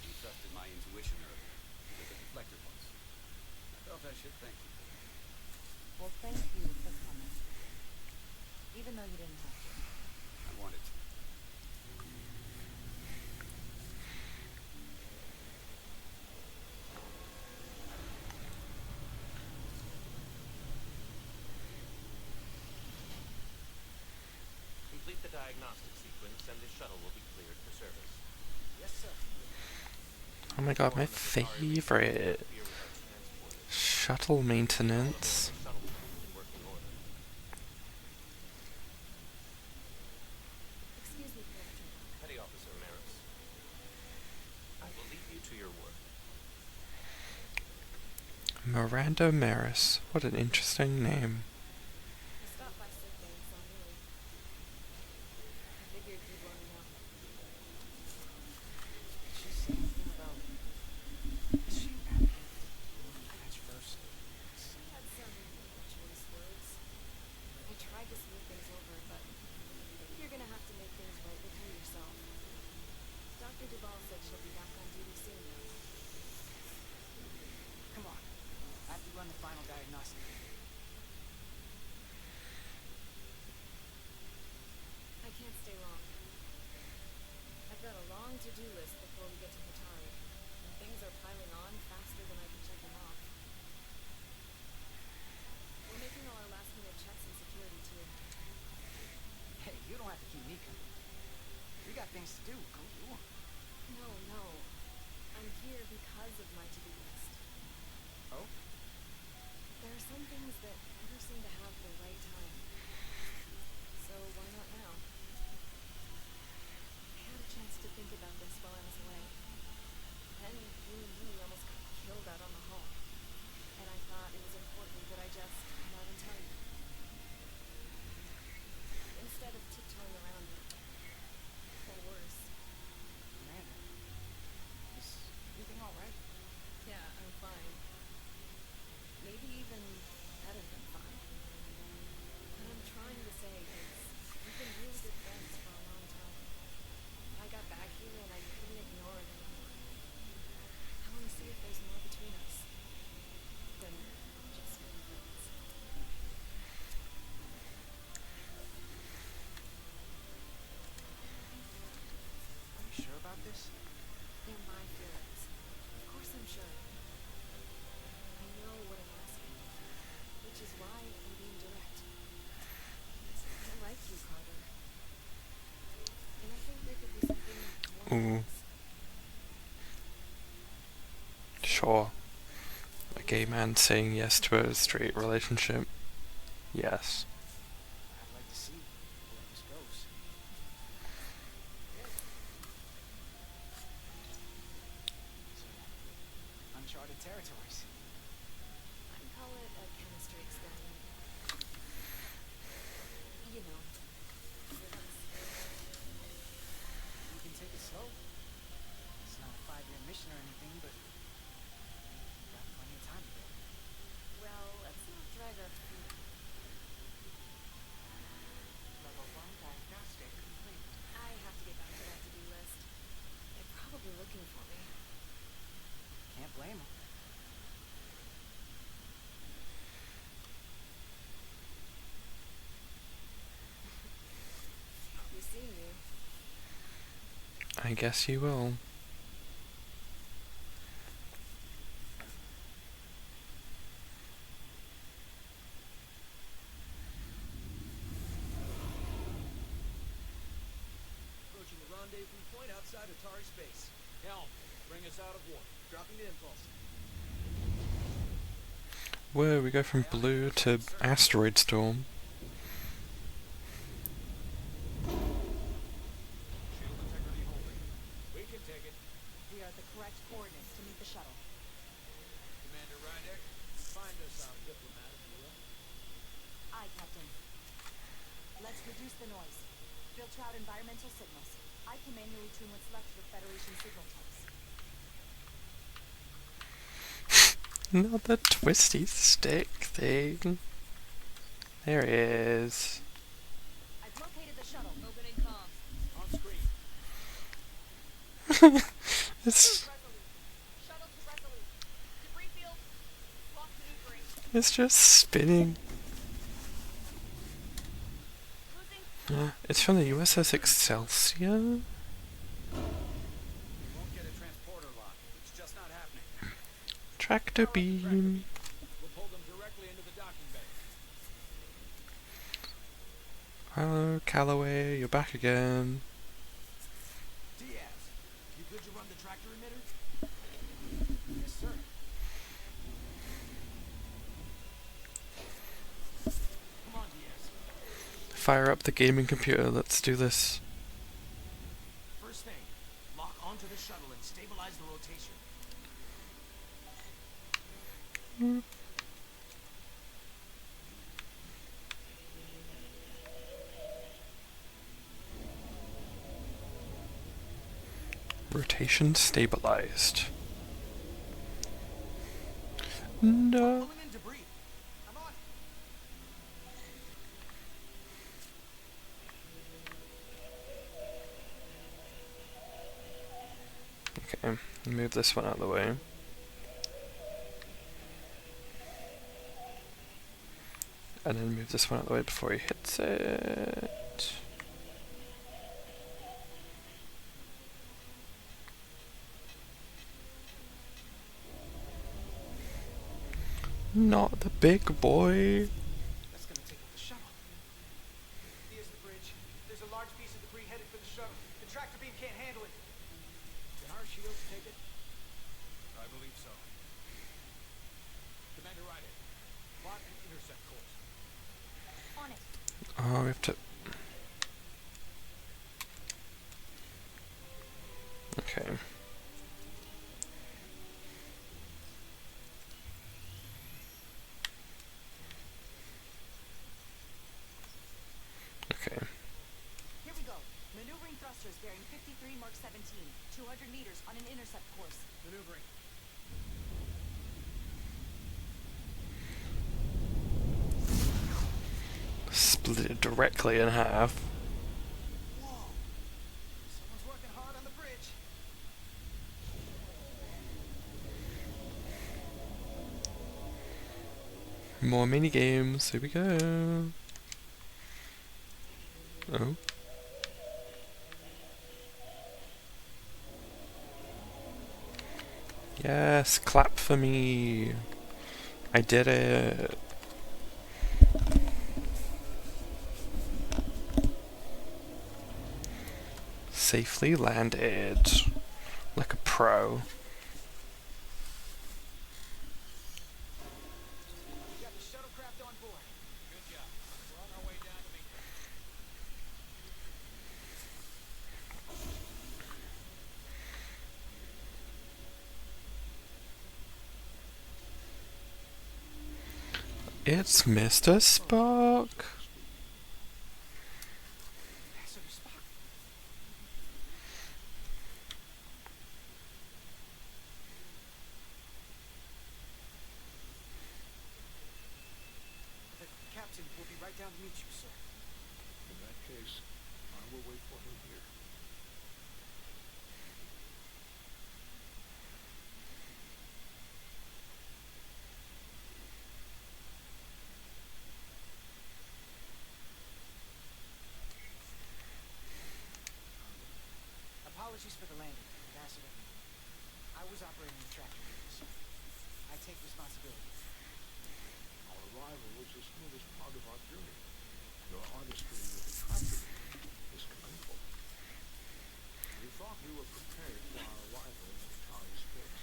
You trusted my intuition earlier with the deflector pulse. I felt I should thank you for that. Well, thank you for coming. Even though you didn't have to. I wanted to. Complete the diagnostic sequence and the shuttle will be cleared for service. Yes, sir. Oh my god, my favorite. Shuttle maintenance. The shuttle will be in working order. Excuse me, Director. Petty Officer Maris, I will leave you to your work. Miranda Maris. What an interesting name. I stopped by sick day and saw Millie. I figured you'd want to know. Did she say anything about... Is she mad at first? She had some choice words. I tried to smooth things over, but you're gonna have to make things right with her yourself. Dr. Duvall said she'll be back on duty soon, though. Come on. I have to run the final diagnostic. I can't stay long. I've got a long to-do list before we get to Hatari, and things are piling on faster than I can check them off. We're making all our last-minute checks and security, too. Hey, you don't have to keep me company. We got things to do. Go do 'em. No. I'm here because of my to-do list. Oh? There are some things that never seem to have the right time. So why not now? I had a chance to think about this while I was away. Then you and me almost got killed out on the hall. And I thought it was important that I just come out and tell you. Instead of tiptoeing around it. Or worse. Amanda. Is everything alright? Yeah, I'm fine. Maybe even better than fine. What I'm trying to say is, we've been really good friends for a long time. I got back here and I couldn't ignore it anymore. I want to see if there's more between us than just being friends. Are you sure about this? They're my feelings. Of course I'm sure. I know what I'm asking, which is why I'm being direct. I like you, Carter. And I think there could be something more Ooh. than this. Sure. A gay man saying yes to a straight relationship. Yes. I'd like to see where this goes. So, uncharted territories. I'd call it a chemistry experiment. You know, with us. We can take it slow. It's not a 5-year mission or anything, but we've got plenty of time to go. Well, let's not drag our feet. Level 1 diagnostic complete. I have to get back to that to-do list. They're probably looking for me. Can't blame them. I'll be seeing you. I guess you will. Approaching the rendezvous point outside Atari space. Helm, bring us out of warp. Dropping the impulse. Whoa, we go from blue to asteroid storm. Shield integrity holding. We can take it. We are at the correct coordinates to meet the shuttle. Commander Rydeck, find us our diplomat, if you will. Aye, Captain. Let's reduce the noise. Filter out environmental signals. I can manually tune what's left for Federation signal types. Not the twisty stick thing. There he is. I've located the shuttle. Opening comms. On screen. It's Shuttle to Resolute. Debris field. Lock maneuvering. it's just spinning. Losing. It's from the USS Excelsior. Won't get a transporter lock. It's just not happening. Tractor beam. We'll pull them directly into the docking bay. Hello, Calloway, you're back again. Diaz, you good to run the tractor emitter? Yes, sir. Come on, Diaz. Fire up the gaming computer, let's do this. First thing, lock onto the shuttle and stabilize the rotation. Rotation stabilized. No. Pulling in debris. I'm on it. Okay, move this one out of the way. And then move this one out of the way before he hits it. Not the big boy. That's gonna take up the shuttle. Here's the bridge. There's a large piece of debris headed for the shuttle. The tractor beam can't handle it. Can our shields take it? I believe so. Commander Ryder, plot an intercept course. On it. Oh, we have to... Okay. Okay. Here we go. Maneuvering thrusters bearing 53 Mark 17. 200 meters on an intercept course. Maneuvering. Split it directly in half. Whoa. Someone's working hard on the bridge. More mini games. Here we go. Oh. Yes, clap for me. I did it. Safely landed. Like a pro. We got the shuttlecraft on board. Good job. We're on our way down to meet them. It's Mr. Spock. Ambassador Spock. The captain will be right down to meet you, sir. In that case, I will wait for him here. Apologies for the landing, Ambassador. I was operating the tractor beam, sir. I take responsibility. Our arrival was the smoothest part of our journey. Your artistry with the tractor is commendable. We thought we were prepared for our arrival in Atari space,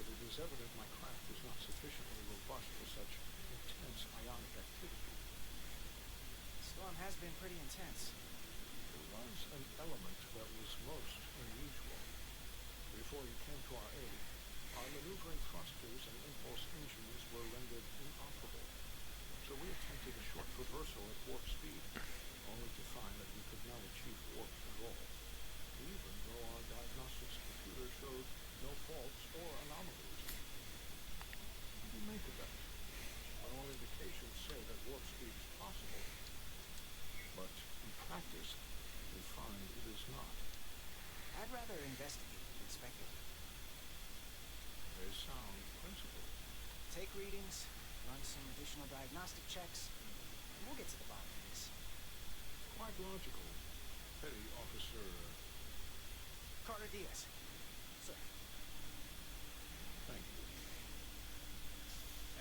but it is evident my craft was not sufficiently robust for such intense ionic activity. The storm has been pretty intense. There was an element that was most unusual. Before you came to our aid, our maneuvering thrusters and impulse engines were rendered inoperable. So we attempted a short traversal at warp speed, only to find that we could not achieve warp at all, even though our diagnostics computer showed no faults or anomalies. What do you make of that? All indications say that warp speed is possible, but in practice, we find it is not. I'd rather investigate. speculate. A sound principle. Take readings, run some additional diagnostic checks, and we'll get to the bottom of this. Quite logical. Petty Officer... Carter Diaz. Sir. Thank you.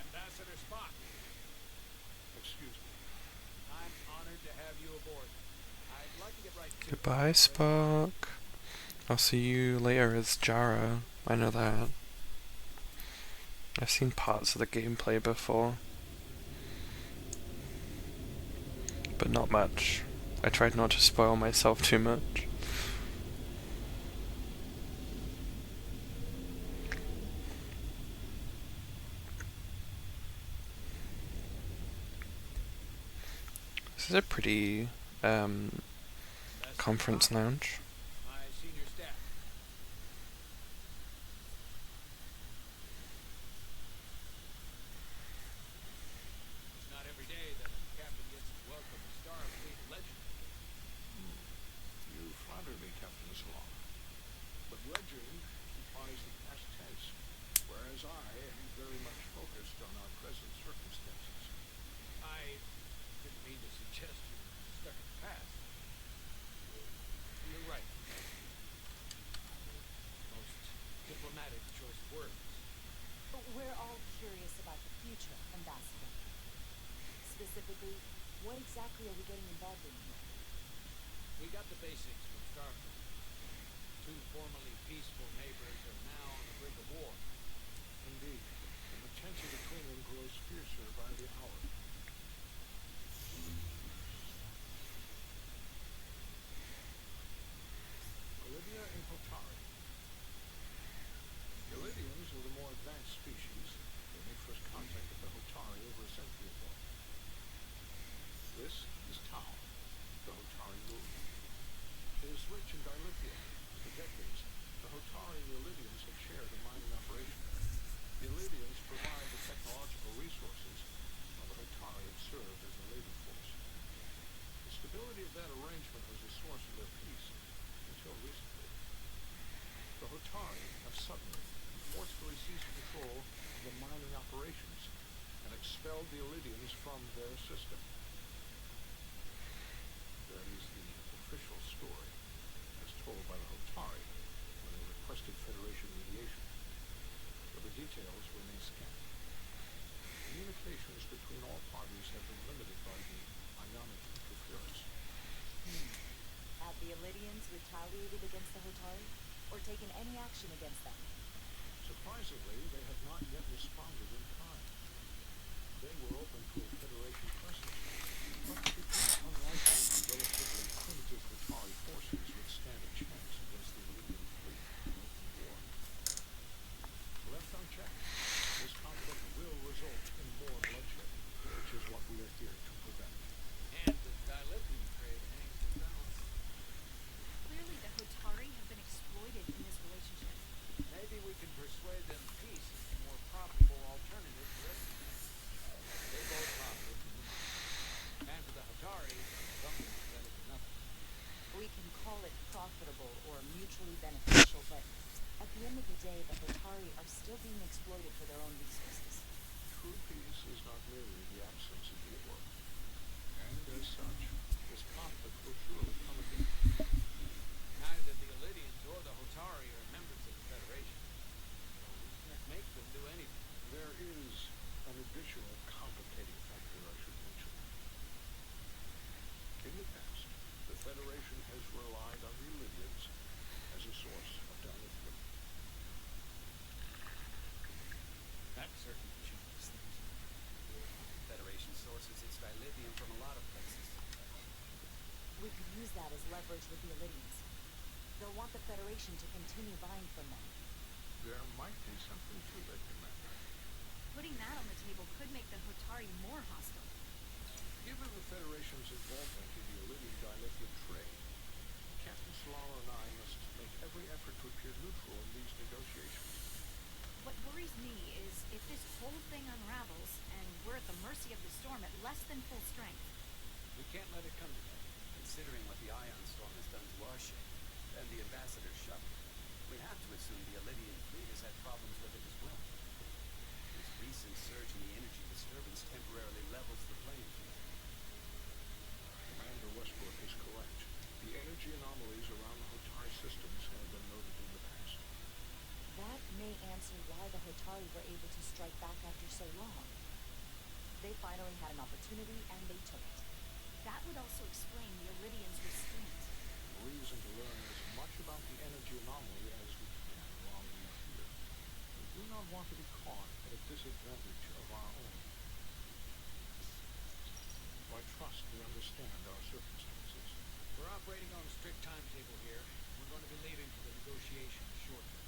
Ambassador Spock, Excuse me. I'm honored to have you aboard. I'd like to get right to it. Goodbye, Spock. I'll see you later as Jara. I know that. I've seen parts of the gameplay before, but not much. I tried not to spoil myself too much. This is a pretty conference lounge. My senior staff. It's not every day that a captain gets to welcome a Starfleet legend. You flatter me, Captain Salon. But legend implies the past tense, whereas I am very much focused on our present circumstances. I didn't mean to suggest you were stuck in the past. You're right. Most diplomatic choice of words. But we're all curious about the future, Ambassador. Specifically, what exactly are we getting involved in here? We got the basics from Starfleet. Two formerly peaceful neighbors are now on the brink of war. Indeed, and the tension between them grows fiercer by the hour. Olivia and Hotari. The Olivians were the more advanced species. They made first contact with the Hotari over a century ago. This is Tau, the Hotari moon. It is rich in dilithium. For decades, the Hotari and the Olivians have shared a mining operation. The Olivians provide the technological resources, while the Hotari have served as a labor force. The stability of that arrangement was the source of their peace until recently. The Hotari have suddenly and forcefully seized control of the mining operations and expelled the Olivians from their system. That is the official story, as told by the Hotari when they requested Federation mediation. But the details remain scant. Communications between all parties have been limited by the ionic interference. Have the Illidians retaliated against the Hotari? Or taken any action against them? Surprisingly, they have not yet responded in kind. They were open to a Federation presence, but it is unlikely the relatively primitive Hotari forces would stand a chance against the Illidian fleet in open war. Left unchecked, this conflict will result in more bloodshed, which is what we are here to prevent. And the dilithium trade hangs in the balance. Clearly the Hotari have been exploited in this relationship. Maybe we can persuade them peace is a more profitable alternative for everyone. They both profit from the money. And for the Hotari, something is better than nothing. We can call it profitable or mutually beneficial, but at the end of the day, the Hotari are still being exploited for their own resources. True peace is not merely the absence of war. And as such, this conflict will surely come again. Neither the Illidians or the Hotari are members of the Federation. So we can't make them do anything. There is an additional complicating factor I should mention. In the past, the Federation has relied on the Illidians as a source of dilithium. That certainly changes things. Federation sources its dilithium from a lot of places. We could use that as leverage with the Illidians. They'll want the Federation to continue buying from them. There might be something to that, Commander. Putting that on the table could make the Hotari more hostile. Given the Federation's involvement in the Illidian dilithium trade, Captain Solano and I must make every effort to appear neutral in these negotiations. What worries me is if this whole thing unravels and we're at the mercy of the storm at less than full strength. We can't let it come to that. Considering what the ion storm has done to our ship, and the ambassador's shuttle, We have to assume the Elydian fleet has had problems with it as well. This recent surge in the energy disturbance temporarily levels the playing field. Commander Westbrook is correct. The energy anomalies around the Hotari systems have been noted in the past. That may answer why the Hotari were able to strike back after so long. They finally had an opportunity, and they took it. That would also explain the Elydians' restraint. Reason to learn as much about the energy anomaly as we can while we are here. We do not want to be caught at a disadvantage of our own. I trust we understand our circumstances. We're operating on a strict timetable here. We're going to be leaving for the negotiations shortly.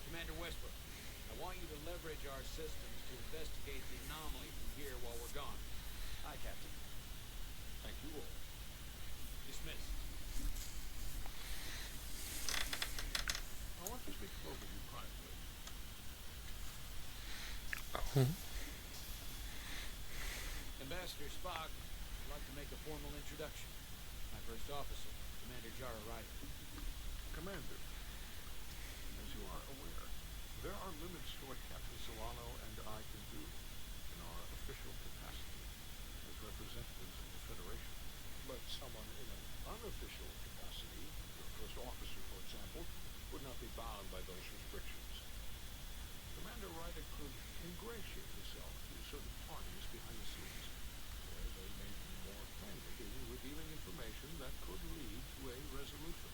Commander Westbrook, I want you to leverage our systems to investigate the anomaly from here while we're gone. Aye, Captain. Thank you all. Dismissed. I want to speak over you privately. Oh. Ambassador Spock, I'd like to make a formal introduction. My first officer, Commander Jara Ryder. Commander, as you are aware, there are limits to what Captain Solano and I can do in our official capacity as representatives of the Federation. But someone in an unofficial capacity, your first officer, for example, would not be bound by those restrictions. Commander Ryder could ingratiate himself to certain parties behind the scenes, where they may be more candid in revealing information that could lead to a resolution.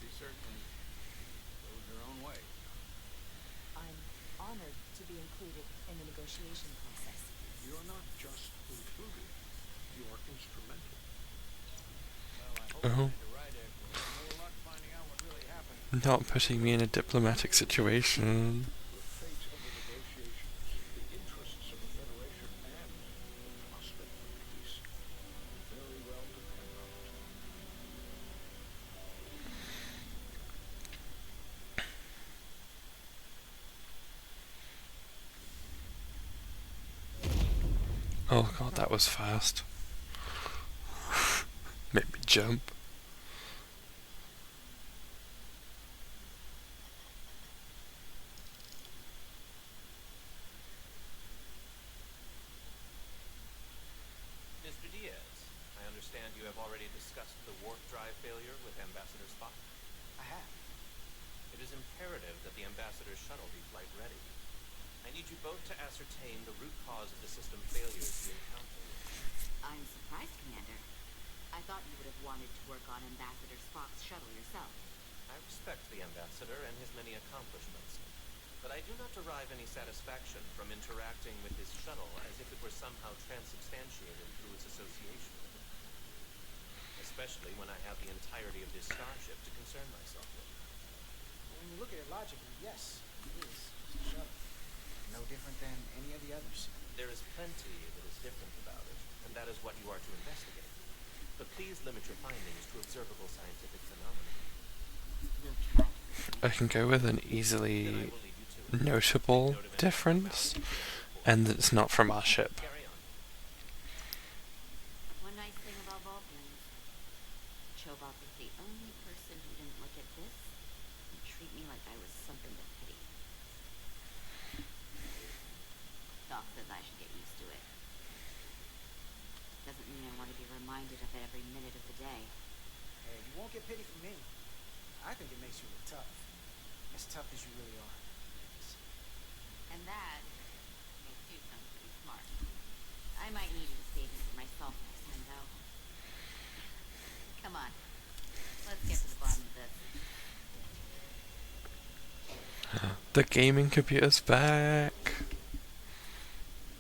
She certainly goes her own way. I'm honored to be included in the negotiation process. You're not just included, you are instrumental. Well, I hope Oh. Commander Ryder will have more luck finding out what really happened. Not putting me in a diplomatic situation. The fate of the negotiations, the interests of the Federation, and the prospect of peace will very well depend on it. Oh god, that was fast. Made me jump. Mr. Diaz, I understand you have already discussed the warp drive failure with Ambassador Spock. I have. It is imperative that the Ambassador's shuttle be flight ready. I need you both to ascertain the root cause of the system failures you encountered. I'm surprised, Commander. I thought you would have wanted to work on Ambassador Spock's shuttle yourself. I respect the Ambassador and his many accomplishments, but I do not derive any satisfaction from interacting with his shuttle as if it were somehow transubstantiated through its association with it. Especially when I have the entirety of this starship to concern myself with. Well, when you look at it logically, yes, it is just a shuttle. No different than any of the others. There is plenty that is different about it, and that is what you are to investigate. But please limit your findings to observable scientific phenomena. We'll try. I can go with an Then I easily will leave you to it. notable Take note of any difference, abnormalities and that it's not from our ship. Carry on. One nice thing about Vulcans. Chobot was the only person who didn't look at this and treat me like I was something to pity. Doc says I should get used to it. Doesn't mean I want to be reminded of it every minute of the day. Hey, you won't get pity from me. I think it makes you look tough. As tough as you really are. And that makes you sound pretty smart. I might need you to save me for myself next time, though. Come on. Let's get to the bottom of this. The gaming computer's back.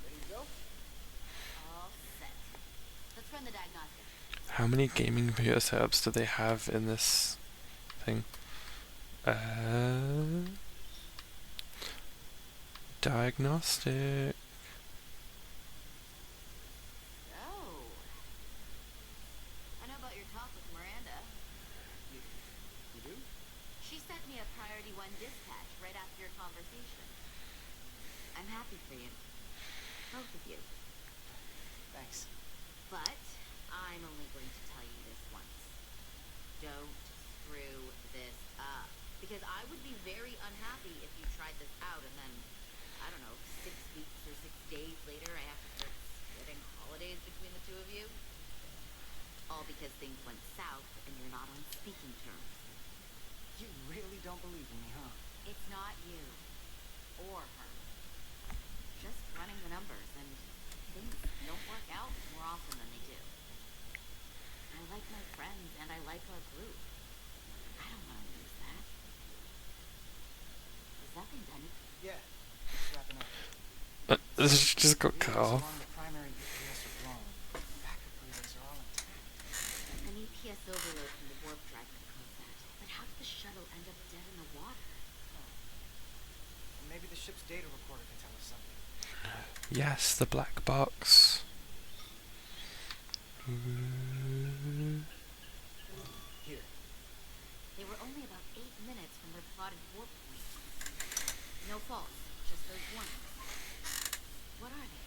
Ready to go? All set. Let's run the diagnostics. How many gaming computer setups do they have in this thing? Diagnostic. Oh. I know about your talk with Miranda. You do? She sent me a Priority 1 dispatch right after your conversation. I'm happy for you. Both of you. Thanks. But I'm only going to tell you this once. Don't screw this because things went south and you're not on speaking terms. You really don't believe in me, huh? It's not you. Or her. Just running the numbers, and things don't work out more often than they do. I like my friends, and I like our group. I don't want to lose that. Is that thing done? Yeah, it's wrapping up. This just got cut Relays off. along the primary EPS are blown. Backup relays are all intact. An EPS overload from the warp drive could cause that. But how did the shuttle end up dead in the water? Maybe the ship's data recorder can tell us something. Yes, the black box. Here. They were only about 8 minutes from their plotted warp point. No faults, just those warnings. What are they?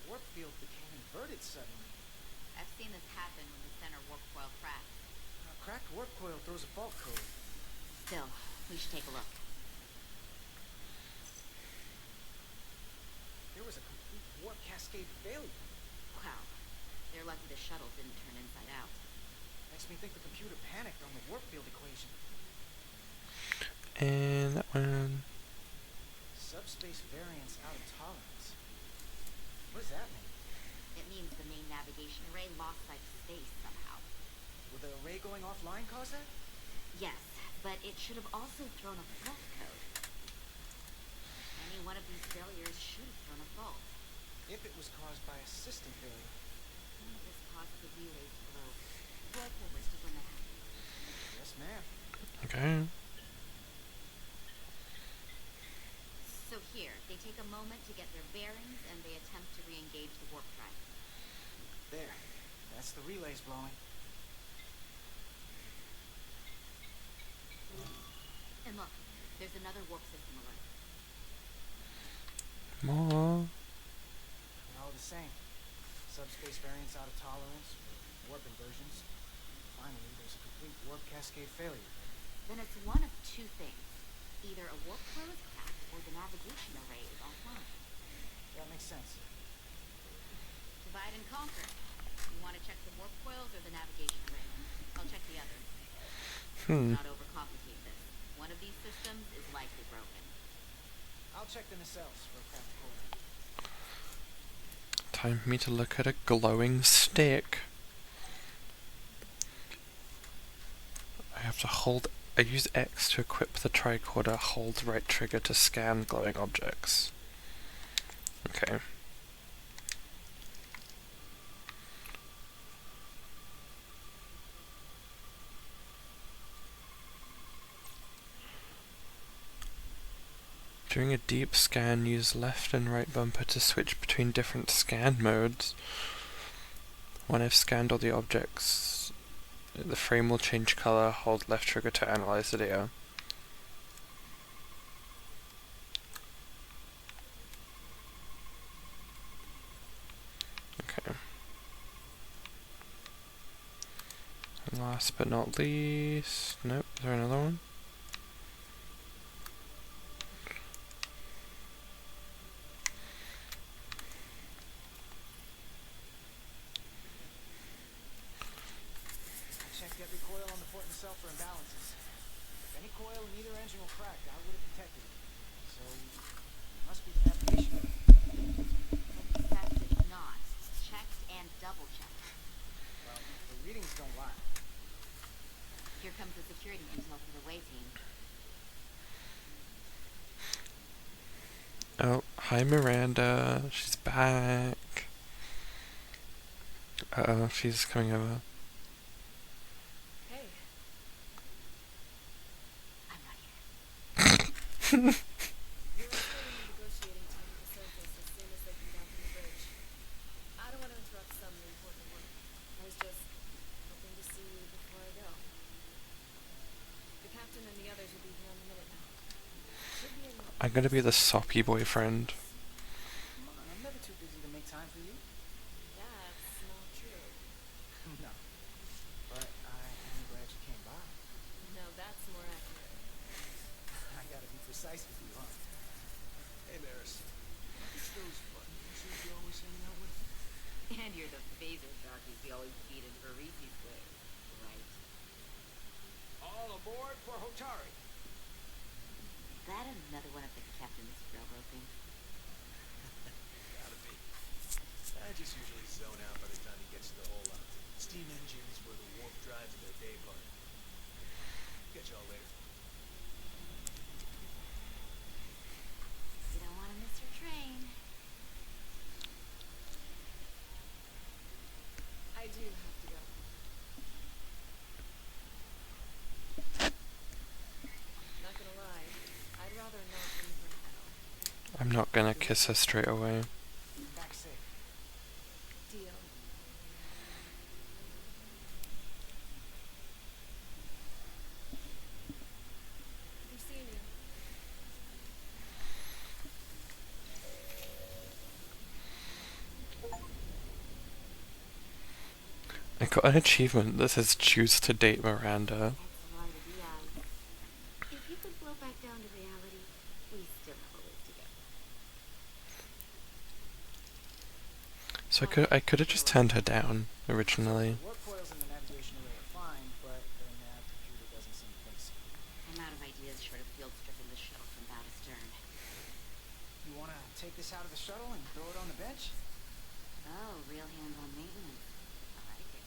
Warp field became inverted suddenly. I've seen this happen when the center warp coil cracks. A cracked warp coil throws a fault code. Still, we should take a look. There was a complete warp cascade failure. Wow. They're lucky the shuttle didn't turn inside out. Makes me think the computer panicked on the warp field equation. And that one. Subspace variance out of tolerance. What does that mean? It means the main navigation array lost sight of space somehow. Will the array going offline cause that? Yes, but it should have also thrown a fault code. Any one of these failures should have thrown a fault. If it was caused by a system failure. None of this caused the relays to blow. Roll forwards to when that happened. Yes, ma'am. Okay. So here, they take a moment to get their bearings and they attempt to re-engage the warp drive. There. That's the relays blowing. And look, there's another warp system alert. More. They're all the same. Subspace variance out of tolerance, or warp inversions. Finally, there's a complete warp cascade failure. Then it's one of two things. Either a warp coil is cracked or the navigation array is offline. That makes sense. Divide and conquer. You want to check the warp coils or the navigation array? I'll check the others. Not overcomplicate this. One of these systems is likely broken. I'll check the nacelles for a cracked coil. Time for me to look at a glowing stick. I have to hold. I use X to equip the tricorder, hold right trigger to scan glowing objects. Okay. During a deep scan, use left and right bumper to switch between different scan modes. When I've scanned all the objects, the frame will change color. Hold left trigger to analyze the data. Okay. And last but not least, nope, is there another one? I checked every coil on the port and cell for imbalances. If any coil in either engine were cracked, I would have detected it. So, it must be the navigation. Except it's not. Checked and double checked. Well, the readings don't lie. Here comes the security intel for the way team. Oh, hi Miranda, she's back. Uh-oh, she's coming over. Hey, I'm not here. you're escorting the negotiating team to the surface as soon as they come down from the bridge. I don't want to interrupt some important work. I was just hoping to see you before I go. The captain and the others will be here in a minute now. Should be able to I'm gonna be the soppy boyfriend. Come on, I'm never too busy to make time for you. That's not true. No. But I am glad you came by. No, that's more accurate. I gotta be precise with you, huh? Hey, Maris. What is those buttons you're Aboard for Hotari. That and another one of the captain's railroad things. Gotta be. I just usually zone out by the time he gets to the holdout. Steam engines were the warp drives of their day part. Catch y'all later. You don't want to miss your train. I do have to go. Not gonna lie, I'd rather not leave right now. I'm not gonna kiss her straight away. Back safe. Deal. Be seeing you. I got an achievement that says choose to date Miranda. If you could float back down to reality, we still have a ways to go. So I could have just turned her down originally. Warp coils in the navigation array are fine, but the nav computer doesn't seem basic. I'm out of ideas short of field stripping the shuttle from bow to stern. You wanna take this out of the shuttle and throw it on the bench? Oh, real hands-on maintenance. I like it.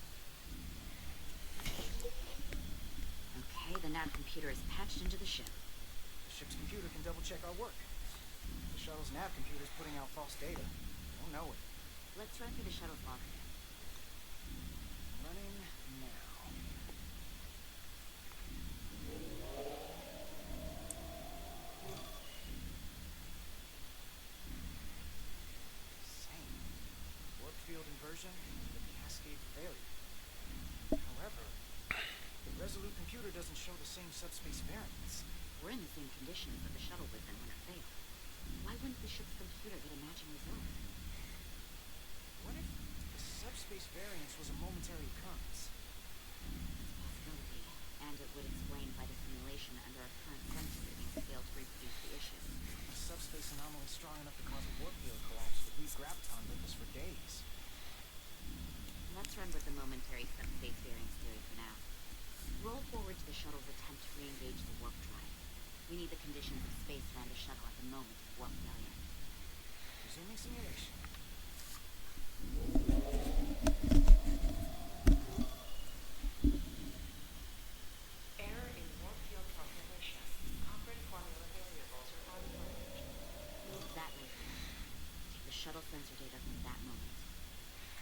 Okay, the nav computer is patched into the ship. The ship's computer can double-check our work. The shuttle's nav computer's putting out false data. We'll know it. Let's run through the shuttle's log. Running now. Same. Warp field inversion and the cascade failure. However, the Resolute computer doesn't show the same subspace variance. We're in the same conditions that the shuttle was in when it failed. Why wouldn't the ship's computer get a matching result? What if the subspace variance was a momentary occurrence? It's a possibility, and it would explain why the simulation under our current sensor readings failed to reproduce the issue. A subspace anomaly strong enough to cause a warp field collapse would leave graviton with us for days. Let's run with the momentary subspace variance theory for now. Roll forward to the shuttle's attempt to re-engage the warp drive. We need the conditions of space around the shuttle at the moment of warp failure. Resuming simulation. Error in warp field calculation. Operant formula variables are unlearned. That way for now. Take the shuttle sensor data from that moment.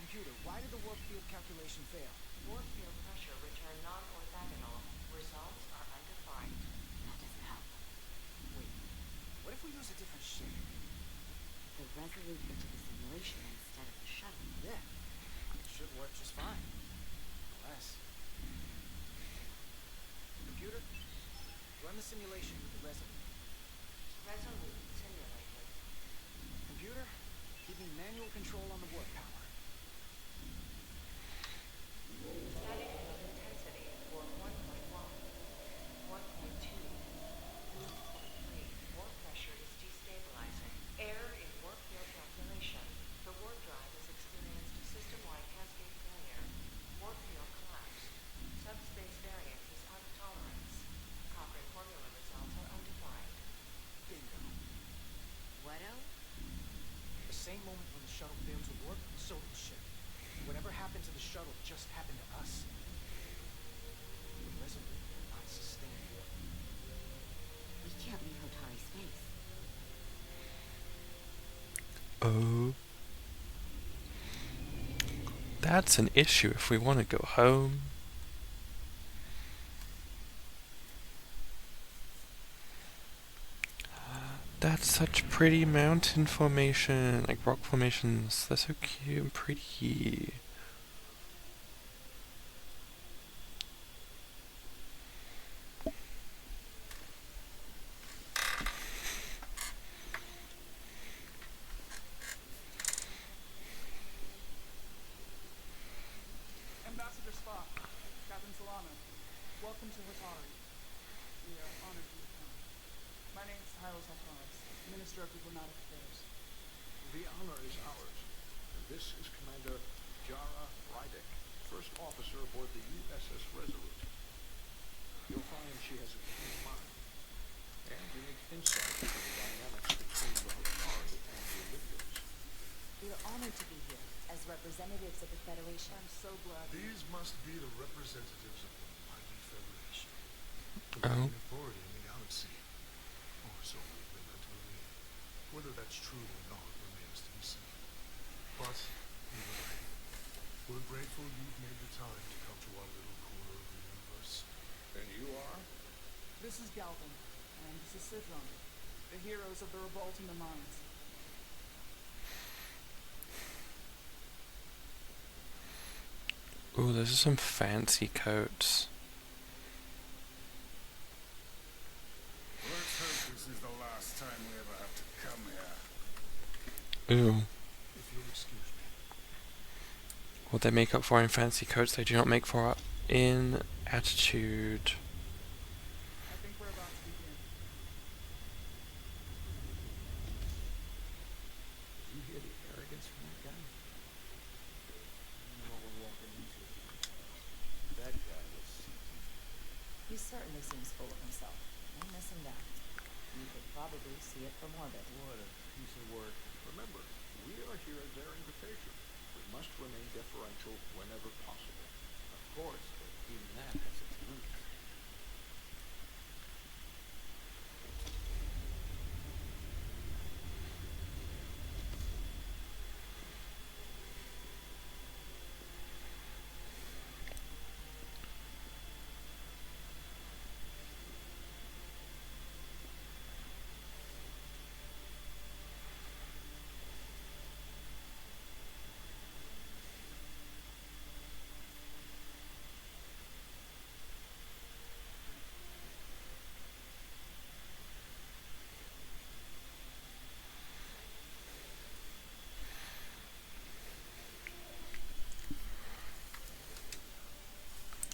Computer, why did the warp field calculation fail? Warp field pressure return non-orthogonal. Results are undefined. That doesn't help. Wait, what if we use a different ship? The Resolute into the simulation instead of the shuttle. Yeah, it should work just fine. Unless... Computer, run the simulation with the Resolute. Resolute simulated. Computer, give me manual control on the warp power. Static field intensity for 1.1. 1.2. 1.3. Warp pressure is destabilizing. Error in warp field calculation. The warp drive has experienced system-wide cascade failure. Warp field collapsed. Subspace variance is out of tolerance. Cochrane formula results are undefined. Bingo. What-o? The same moment when the shuttle failed to warp, so did the ship. Whatever happened to the shuttle just happened to us. The Resolute will not sustain warp. We can't leave Hotari space. Oh. That's an issue if we want to go home. That's such pretty mountain formation, like rock formations. They're so cute and pretty. Ambassador Spock, Captain Solano, welcome to Hotari. We are honored you have come. My name is Tyler Saltaris, Minister of Diplomatic Affairs. The honor is ours. And this is Commander Jara Rydick, First Officer aboard the USS Resurgence. you'll find she has a keen mind and unique insight into the dynamics between the Hotari and the Olympians. We're honored to be here as representatives of the Federation. I'm so glad. These must be the representatives of the mighty Federation. The Oh. main authority in the galaxy. Or so we've been led to believe. Whether that's true or not remains to be seen. But, either way, we're grateful you've made the time to come to our little corner of the universe. And you are? This is Galvin, and this is Sidron, the heroes of the revolt in the mines. Ooh, those are some fancy coats. Let's hope this is the last time we ever have to come here. Ooh. If you'll excuse me. What they make up for in fancy coats, they do not make for in attitude. I think we're about to begin. Did you hear the arrogance from that guy? I don't know what we're walking into. That guy was seeking. He certainly seems full of himself. No missing that. You could probably see it from orbit. What a piece of work. Remember, we are here at their invitation. We must remain deferential whenever possible. Of course, but even that has its limits.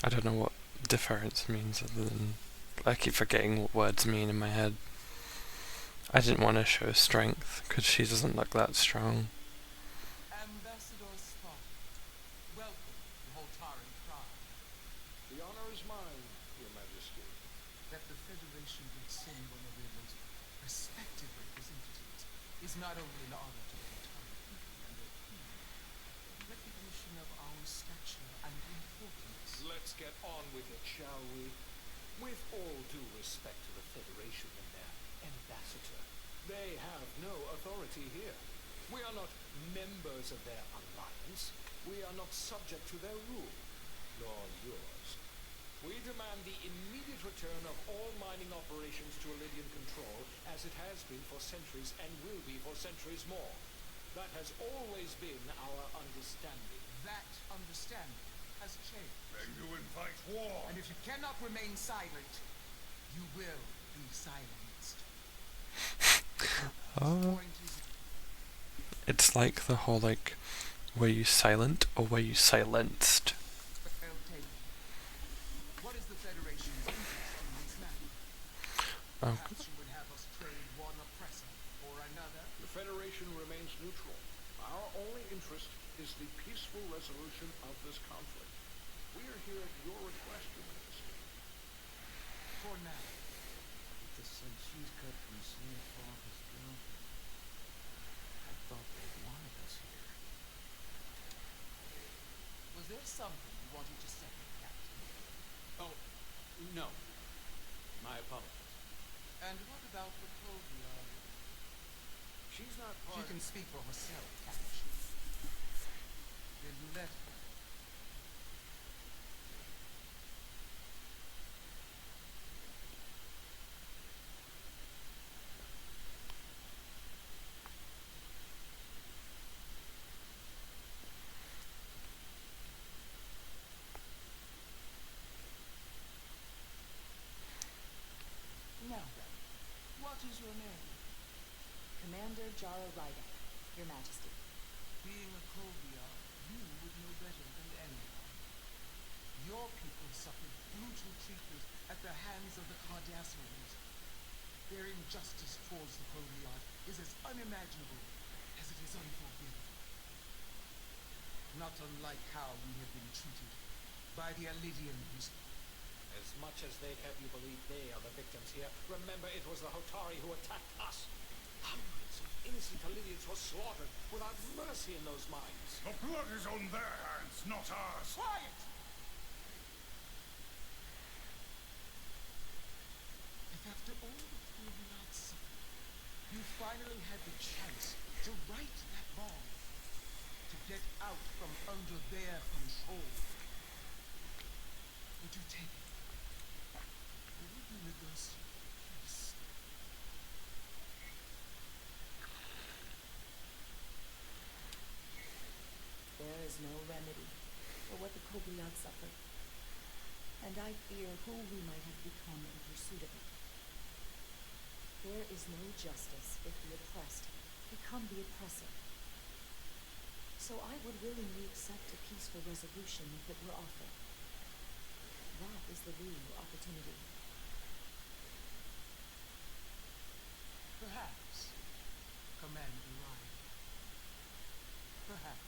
I don't know what deference means other than I keep forgetting what words mean in my head. I didn't want to show strength because she doesn't look that strong. Ambassador Spock, welcome to Holtari Prime. The honor is mine, Your Majesty. That the Federation would send one of their most respected representatives is not only an honor to the entire people and their queen, but recognition of our stature and importance. Let's get on with it, shall we? With all due respect to the Federation and their ambassador, they have no authority here. We are not members of their alliance. We are not subject to their rule, nor yours. We demand the immediate return of all mining operations to Elydian control, as it has been for centuries and will be for centuries more. That has always been our understanding. That understanding has changed. Then you invite war. And if you cannot remain silent, you will be silenced. Oh. Point is It's like the whole were you silent or were you silenced? well taken. What is the Federation's interest in this matter? Oh. Perhaps you would have us trade one oppressor for another? The Federation remains neutral. Our only interest is the peaceful resolution of this conflict. We are here at your request, Your Majesty. For now. With the sun she's cut from the same cloth as Galvin. I thought they wanted us here. Was there something you wanted to say, Captain? Oh, no. My apologies. And what about the Clovia? She's not She part can speak for herself, can't she? Will you let her? Now then, what is your name? Commander Jara Ryder, Your Majesty. Being a Clovia, you would know better than anyone. Your people suffered brutal treatment at the hands of the Cardassians. Their injustice towards the Clovia is as unimaginable as it is unforgivable. Not unlike how we have been treated by the Elydians. As much as they'd have you believe they are the victims here, remember it was the Hotari who attacked us. Hundreds of innocent Lydians were slaughtered without mercy in those mines. The blood is on their hands, not ours. Quiet! If after all the Promenade suffered, you finally had the chance to right that wrong, to get out from under their control, would you take it? Or would you negotiate peace? There is no remedy for what the Kobliad suffered, and I fear who we might have become in pursuit of it. There is no justice if the oppressed become the oppressor. So I would willingly accept a peaceful resolution if it were offered. That is the real opportunity. Perhaps, Commander Ryan. Perhaps.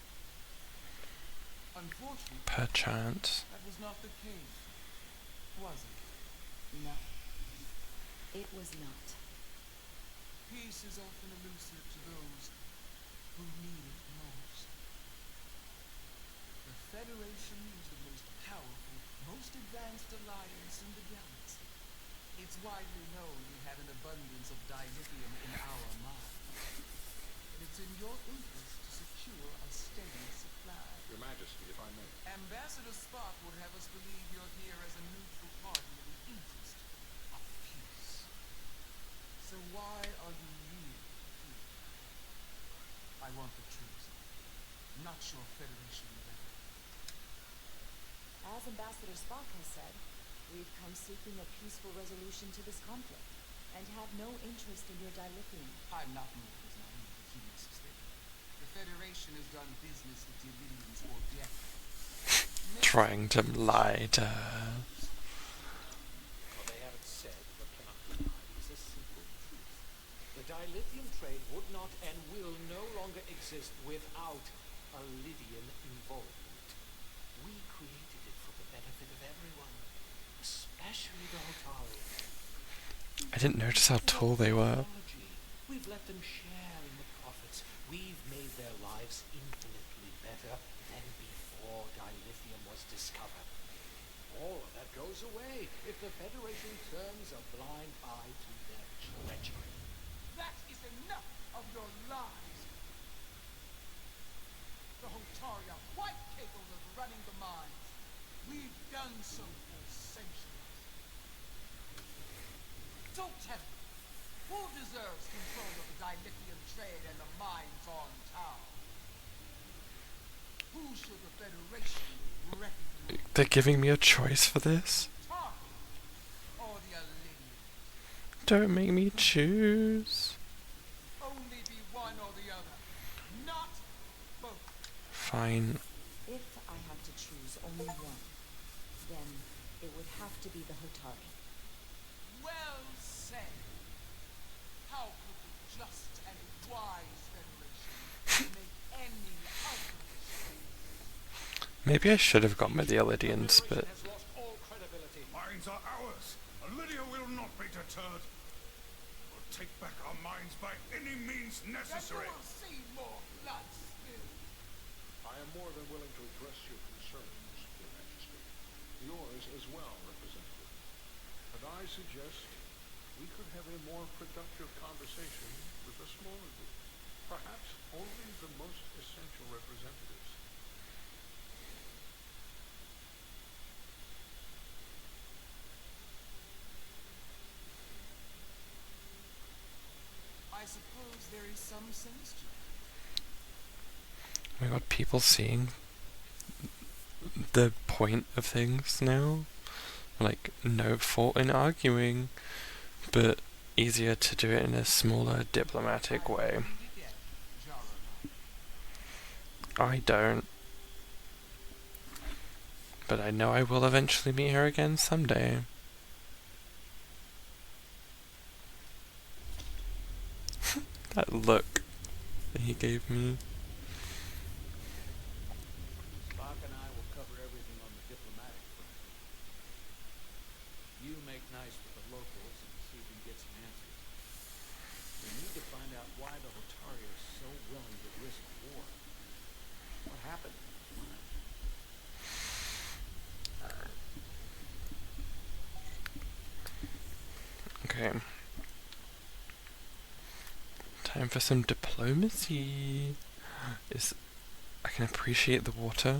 Unfortunately, Perchance. that was not the case, was it? No. It was not. Peace is often elusive to those who need it most. The Federation is the most powerful, most advanced alliance in the galaxy. It's widely known we have an abundance of dilithium in our mines. And it's in your interest to secure a steady supply. Your Majesty, if I may. Ambassador Spock would have us believe you're here as a neutral party in the interest of peace. So why are you really here? I want the truth, not your Federation letter. As Ambassador Spock has said, we've come seeking a peaceful resolution to this conflict, and have no interest in your dilithium. I'm not moved as naive as you may suspect. The Federation has done business with the Lydians for decades. Trying to lie to her. What they haven't said, but cannot deny, is a simple truth. The dilithium trade would not and will no longer exist without a Lydian involvement. We created it for the benefit of everyone, especially the Hotari. I didn't notice how tall they were. We've let them share in the profits. We've made their lives infinitely better than before dilithium was discovered. All of that goes away if the Federation turns a blind eye to their treachery. That is enough of your lies. The Hotari are quite capable of running the mines. We've done so for centuries. Don't tell me, who deserves control of the dilithium trade and the mines on town? Who should the Federation recognize? They're giving me a choice for this? Hotari or the Lydians? Don't make me choose. Only be one or the other, not both. Fine. If I have to choose only one, then it would have to be the Hotari. Well said. How could the just and wise Federation make any other mistake? Maybe I should have gone with the Lydians, but Has lost all credibility. Mines are ours. Lydia will not be deterred. We'll take back our mines by any means Then you necessary. will see more blood spilled. I am more than willing to address your concerns, Your Majesty. Yours as well, Representative. And I suggest we could have a more productive conversation with a smaller group. Perhaps only the most essential representatives. I suppose there is some sense to it. oh my god, people seeing the point of things now. Like, no fault in arguing, but easier to do it in a smaller, diplomatic way. Read it yet, Jara. I don't. But I know I will eventually meet her again someday. That look that he gave me. Spock and I will cover everything on the diplomatic front. Okay. Time for some diplomacy. I can appreciate the water.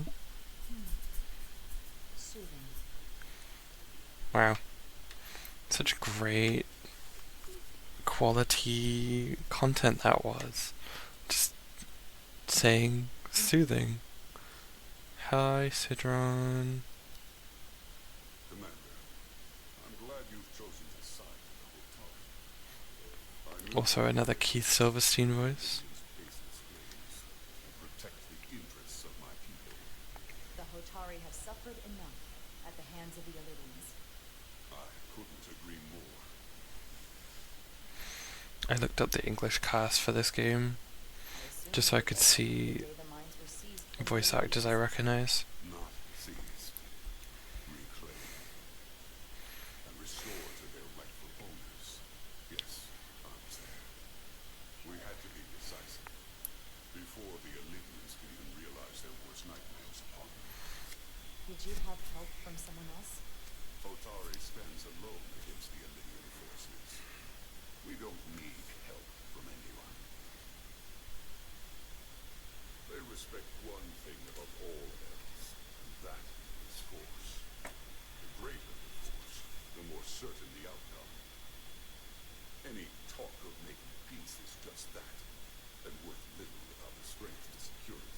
Soothing. Wow. Such great quality content that was. Just saying soothing. Hi, Sidron. Commander, I'm glad you've chosen to side with the Hotari. Also another Keith Silverstein voice. Baseless claims and protect the interests of my people. The Hotari have suffered enough at the hands of the Illyrians. I couldn't agree more. I looked up the English cast for this game, just so I could see voice actors I recognize. Not seized, reclaimed, and restored to their rightful owners. Yes, I was there. We had to be decisive, before the Olympians could even realize their worst nightmares upon them. Did you have help from someone else? Otari stands alone against the Olympian forces. We don't need help from anyone. They respect one thing above all else, and that is force. The greater the force, the more certain the outcome. Any talk of making peace is just that, and worth little without the strength to secure it.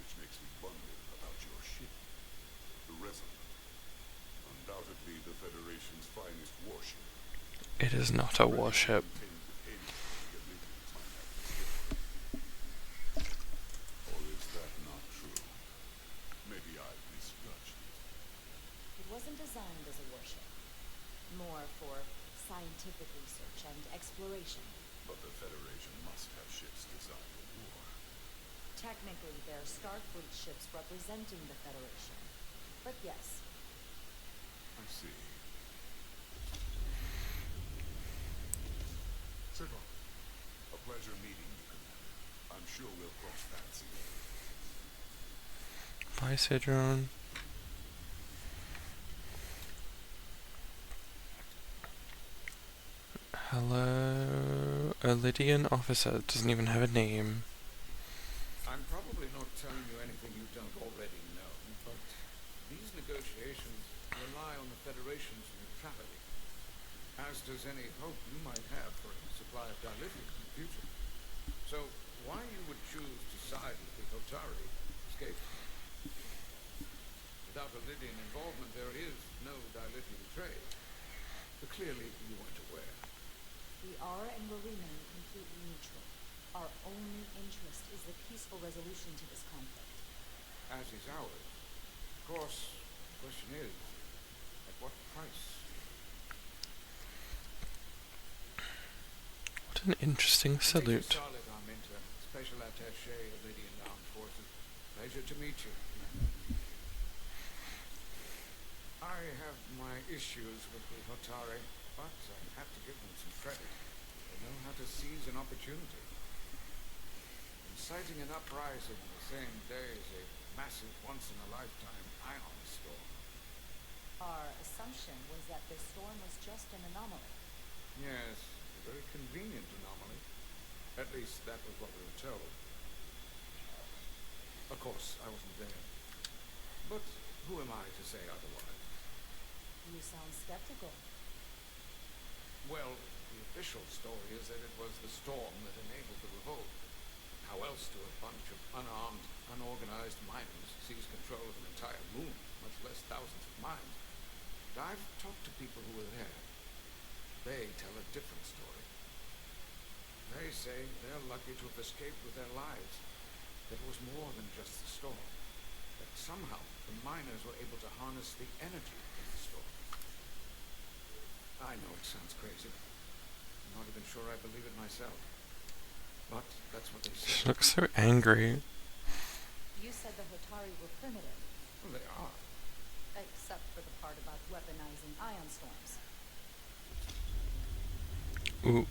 Which makes me wonder about your ship, the Resurgence. Undoubtedly the Federation's finest warship. It is not a warship. Or is that not true? Maybe I misjudged it. It wasn't designed as a warship. More for scientific research and exploration. But the Federation must have ships designed for war. Technically, they're Starfleet ships representing the Federation. But yes. I see. Sidron, a pleasure meeting you, Commander. I'm sure we'll cross paths again. Bye, Sidron. Hello. A Lydian officer doesn't even have a name. I'm probably not telling you anything you don't already know, but these negotiations rely on the Federation's neutrality, as does any hope you might have for a supply of dilithium in the future. So, why you would choose to side with the Hotari escapes me. Without a Lydian involvement, there is no dilithium trade. But clearly, you weren't aware. We are and will remain completely neutral. Our only interest is the peaceful resolution to this conflict. As is ours. Of course, the question is, at what price? What an interesting salute. Charlotte Arminta, Special Attaché of Lydian Armed Forces. Pleasure to meet you, Commander. I have my issues with the Hotari, but I have to give them some credit. They know how to seize an opportunity. Inciting an uprising the same day as a massive once-in-a-lifetime ion storm. Our assumption was that this storm was just an anomaly. Yes, a very convenient anomaly. At least that was what we were told. Of course, I wasn't there. But who am I to say otherwise? You sound skeptical. Well, the official story is that it was the storm that enabled the revolt. How else do a bunch of unarmed, unorganized miners seize control of an entire moon, much less thousands of mines? But I've talked to people who were there. They tell a different story. They say they're lucky to have escaped with their lives. That it was more than just the storm. That somehow the miners were able to harness the energy of the storm. I know it sounds crazy. I'm not even sure I believe it myself. But that's what they She say. looks so angry. You said the Hotari were primitive. Well, they are. Except for the part about weaponizing ion storms. Ooh.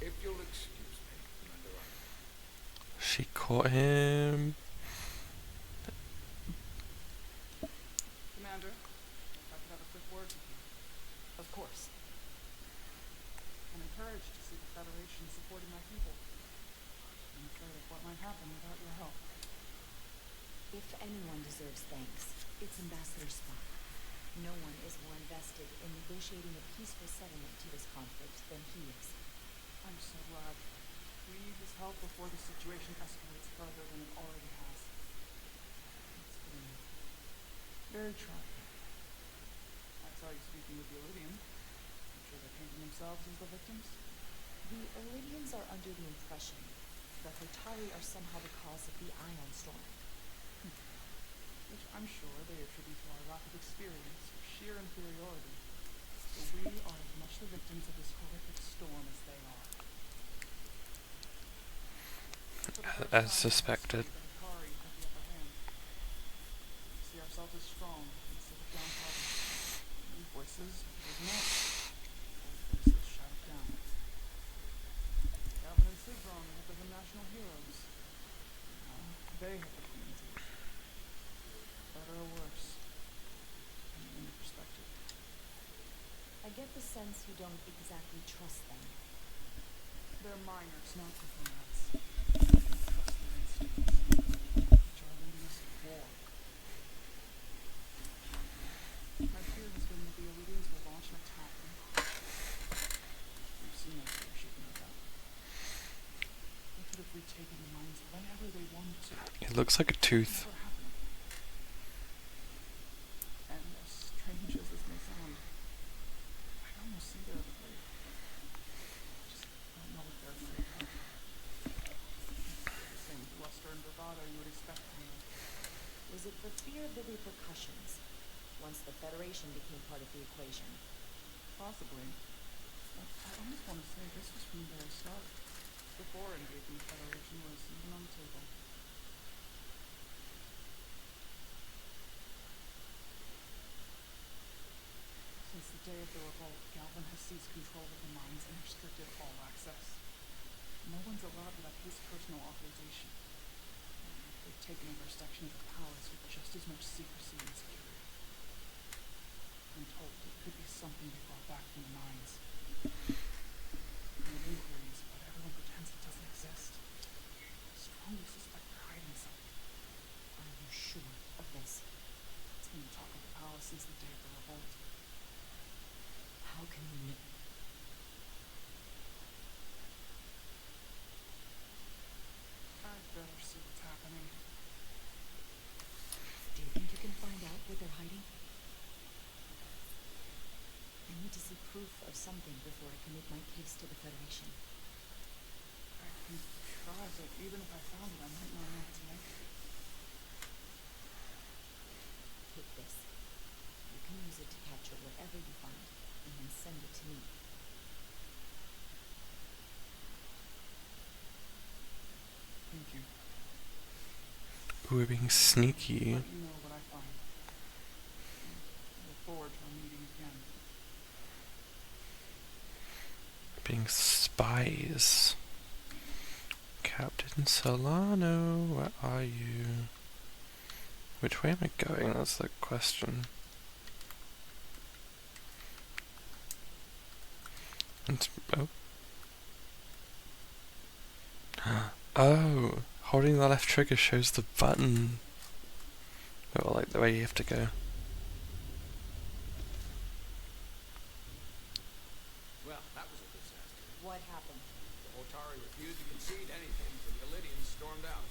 If you'll excuse me, Commander Arnold. She caught him. Commander, if I could have a quick word with you. course. I'm encouraged to see the Federation supporting my people. I'm afraid of what might happen without your help. If anyone deserves thanks, it's Ambassador Spock. No one is more invested in negotiating a peaceful settlement to this conflict than he is. I'm so glad. We need his help before the situation escalates further than it already has. It's been very trying. I saw you speaking with the Iridium. I'm sure they're painting themselves as the victims. The Iridians are under the impression that Hotari are somehow the cause of the ion storm. Which I'm sure they attribute to our lack of experience or sheer inferiority. So we are as much the victims of this horrific storm as they are. As suspected. Hotari had the upper hand. We see ourselves as strong instead of downtrodden. New voices have risen up. Old voices shouted down. Calvin and Sidron have become national heroes. Now they have the community. Better or worse, depending on your perspective. I get the sense you don't exactly trust them. They're minors, not diplomats. Trust their instincts, which are leading us to war. My fear has been that the Iridians will launch an attack and crush us. We've seen their leadership know that. They could have retaken the mines whenever they wanted to. It looks like a tooth. Never happened. And as strange as this may sound, I can almost see they're afraid. I just don't know what they're afraid of. The same bluster and bravado you would expect from them. Was it for fear of the repercussions, once the Federation became part of the equation? Possibly. But I almost want to say this was from the very start. Before engaging the Federation was even on the table. Since the day of the revolt, Galvin has seized control of the mines and restricted all access. No one's allowed without his personal authorization. They've taken over a section of the palace with just as much secrecy and security. I'm told it could be something they brought back from the mines. No inquiries, but everyone pretends it doesn't exist. I strongly suspect they're hiding something. Are you sure of this? It's been the talk of the palace since the day of the revolt. How can we know? I'd better see what's happening. Do you think you can find out what they're hiding? I need to see proof of something before I can make my case to the Federation. I can try, but even if I found it, I might not know what to make of it. Take this. You can use it to capture whatever you find, and then send it to me. Thank you. We're being sneaky. Let you know what I find. I look forward to our meeting again. Being spies. Captain Solano, where are you? Which way am I going? That's the question. Oh. Oh, holding the left trigger shows the button. Or like the way you have to go. Well, that was a disaster. What happened? The Hotari refused to concede anything, so the Ilidians stormed out.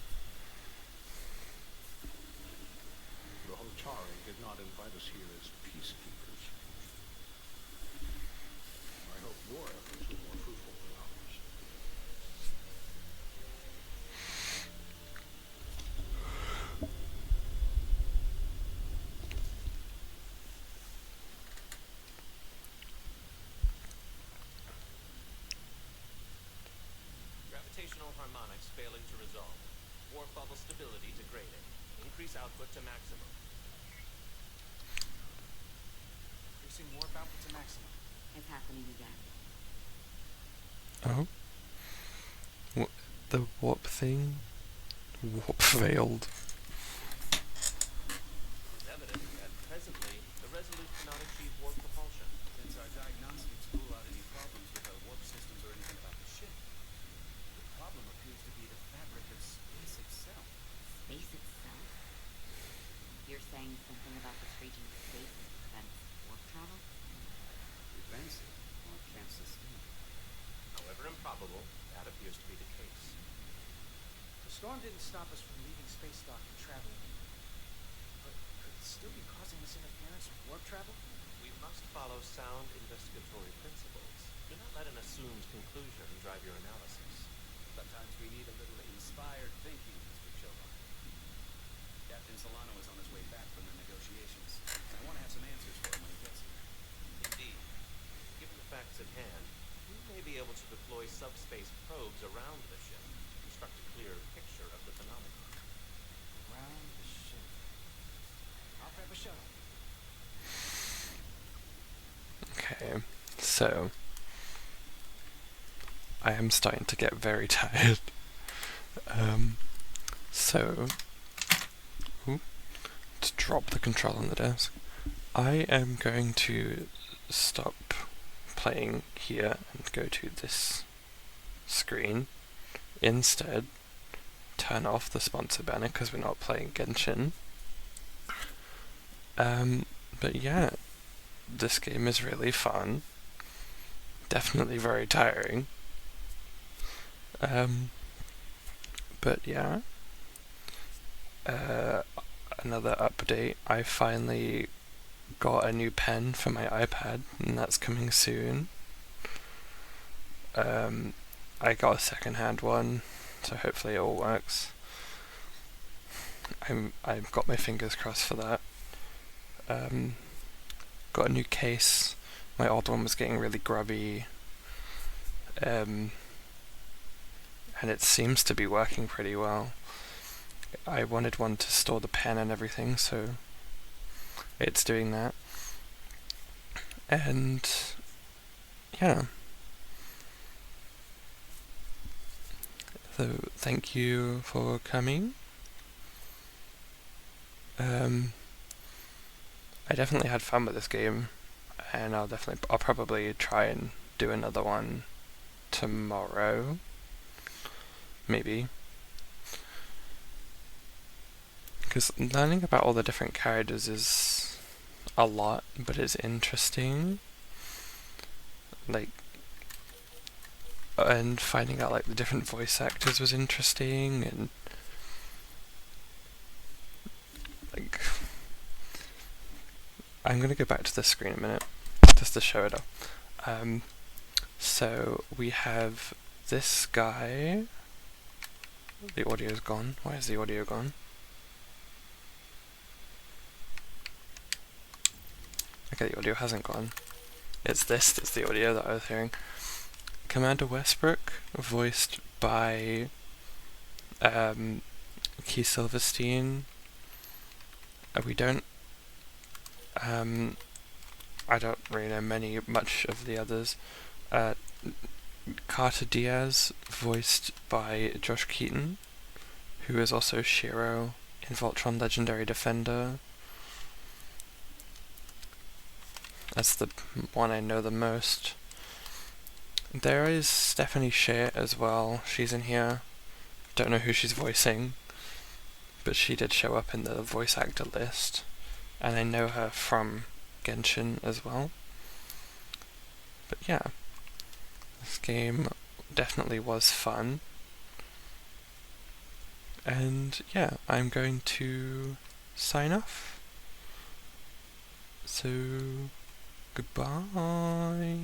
The Hotari did not invite us here as peacekeepers. I hope your efforts were more fruitful than ours. Gravitational harmonics failing to resolve. Warp bubble stability degraded. Increase output to maximum. Increasing warp output to maximum. It's happening again. Oh? What? The warp thing? Warp failed. It is evident that presently the Resolute cannot achieve warp propulsion. Since our diagnostics storm didn't stop us from leaving space dock and traveling. But could it still be causing us interference with warp travel? We must follow sound investigatory principles. Do not let an assumed conclusion drive your analysis. Sometimes we need a little inspired thinking, Mr. Chobot. Captain Solano is on his way back from the negotiations. I want to have some answers for him when he gets here. Indeed. Given the facts at hand, we may be able to deploy subspace probes around the ship to construct a clear picture of the phenomenon. Around the ship. I'll prep a shuttle. Okay, so I am starting to get very tired. So to drop the control on the desk, I am going to stop playing here and go to this screen. Instead, turn off the sponsor banner because we're not playing Genshin. But yeah, this game is really fun. Definitely very tiring. But yeah. Another update. I finally got a new pen for my iPad, and that's coming soon. I got a second-hand one, so hopefully it all works. I've got my fingers crossed for that. Got a new case. My old one was getting really grubby. And it seems to be working pretty well. I wanted one to store the pen and everything, so it's doing that. And yeah. So thank you for coming. I definitely had fun with this game, and I'll probably try and do another one tomorrow. Maybe. Because learning about all the different characters is a lot, but it's interesting. And finding out the different voice actors was interesting, and I'm gonna go back to the screen a minute just to show it up. So we have this guy. The audio's gone. Why is the audio gone? Okay, the audio hasn't gone. It's this that's the audio that I was hearing. Commander Westbrook, voiced by Keith Silverstein. We don't I don't really know much of the others. Carter Diaz, voiced by Josh Keaton, who is also Shiro in Voltron Legendary Defender. That's the one I know the most. There is Stephanie Shea as well. She's in here. Don't know who she's voicing, but she did show up in the voice actor list, and I know her from Genshin as well. But yeah, this game definitely was fun. And yeah, I'm going to sign off. So, goodbye.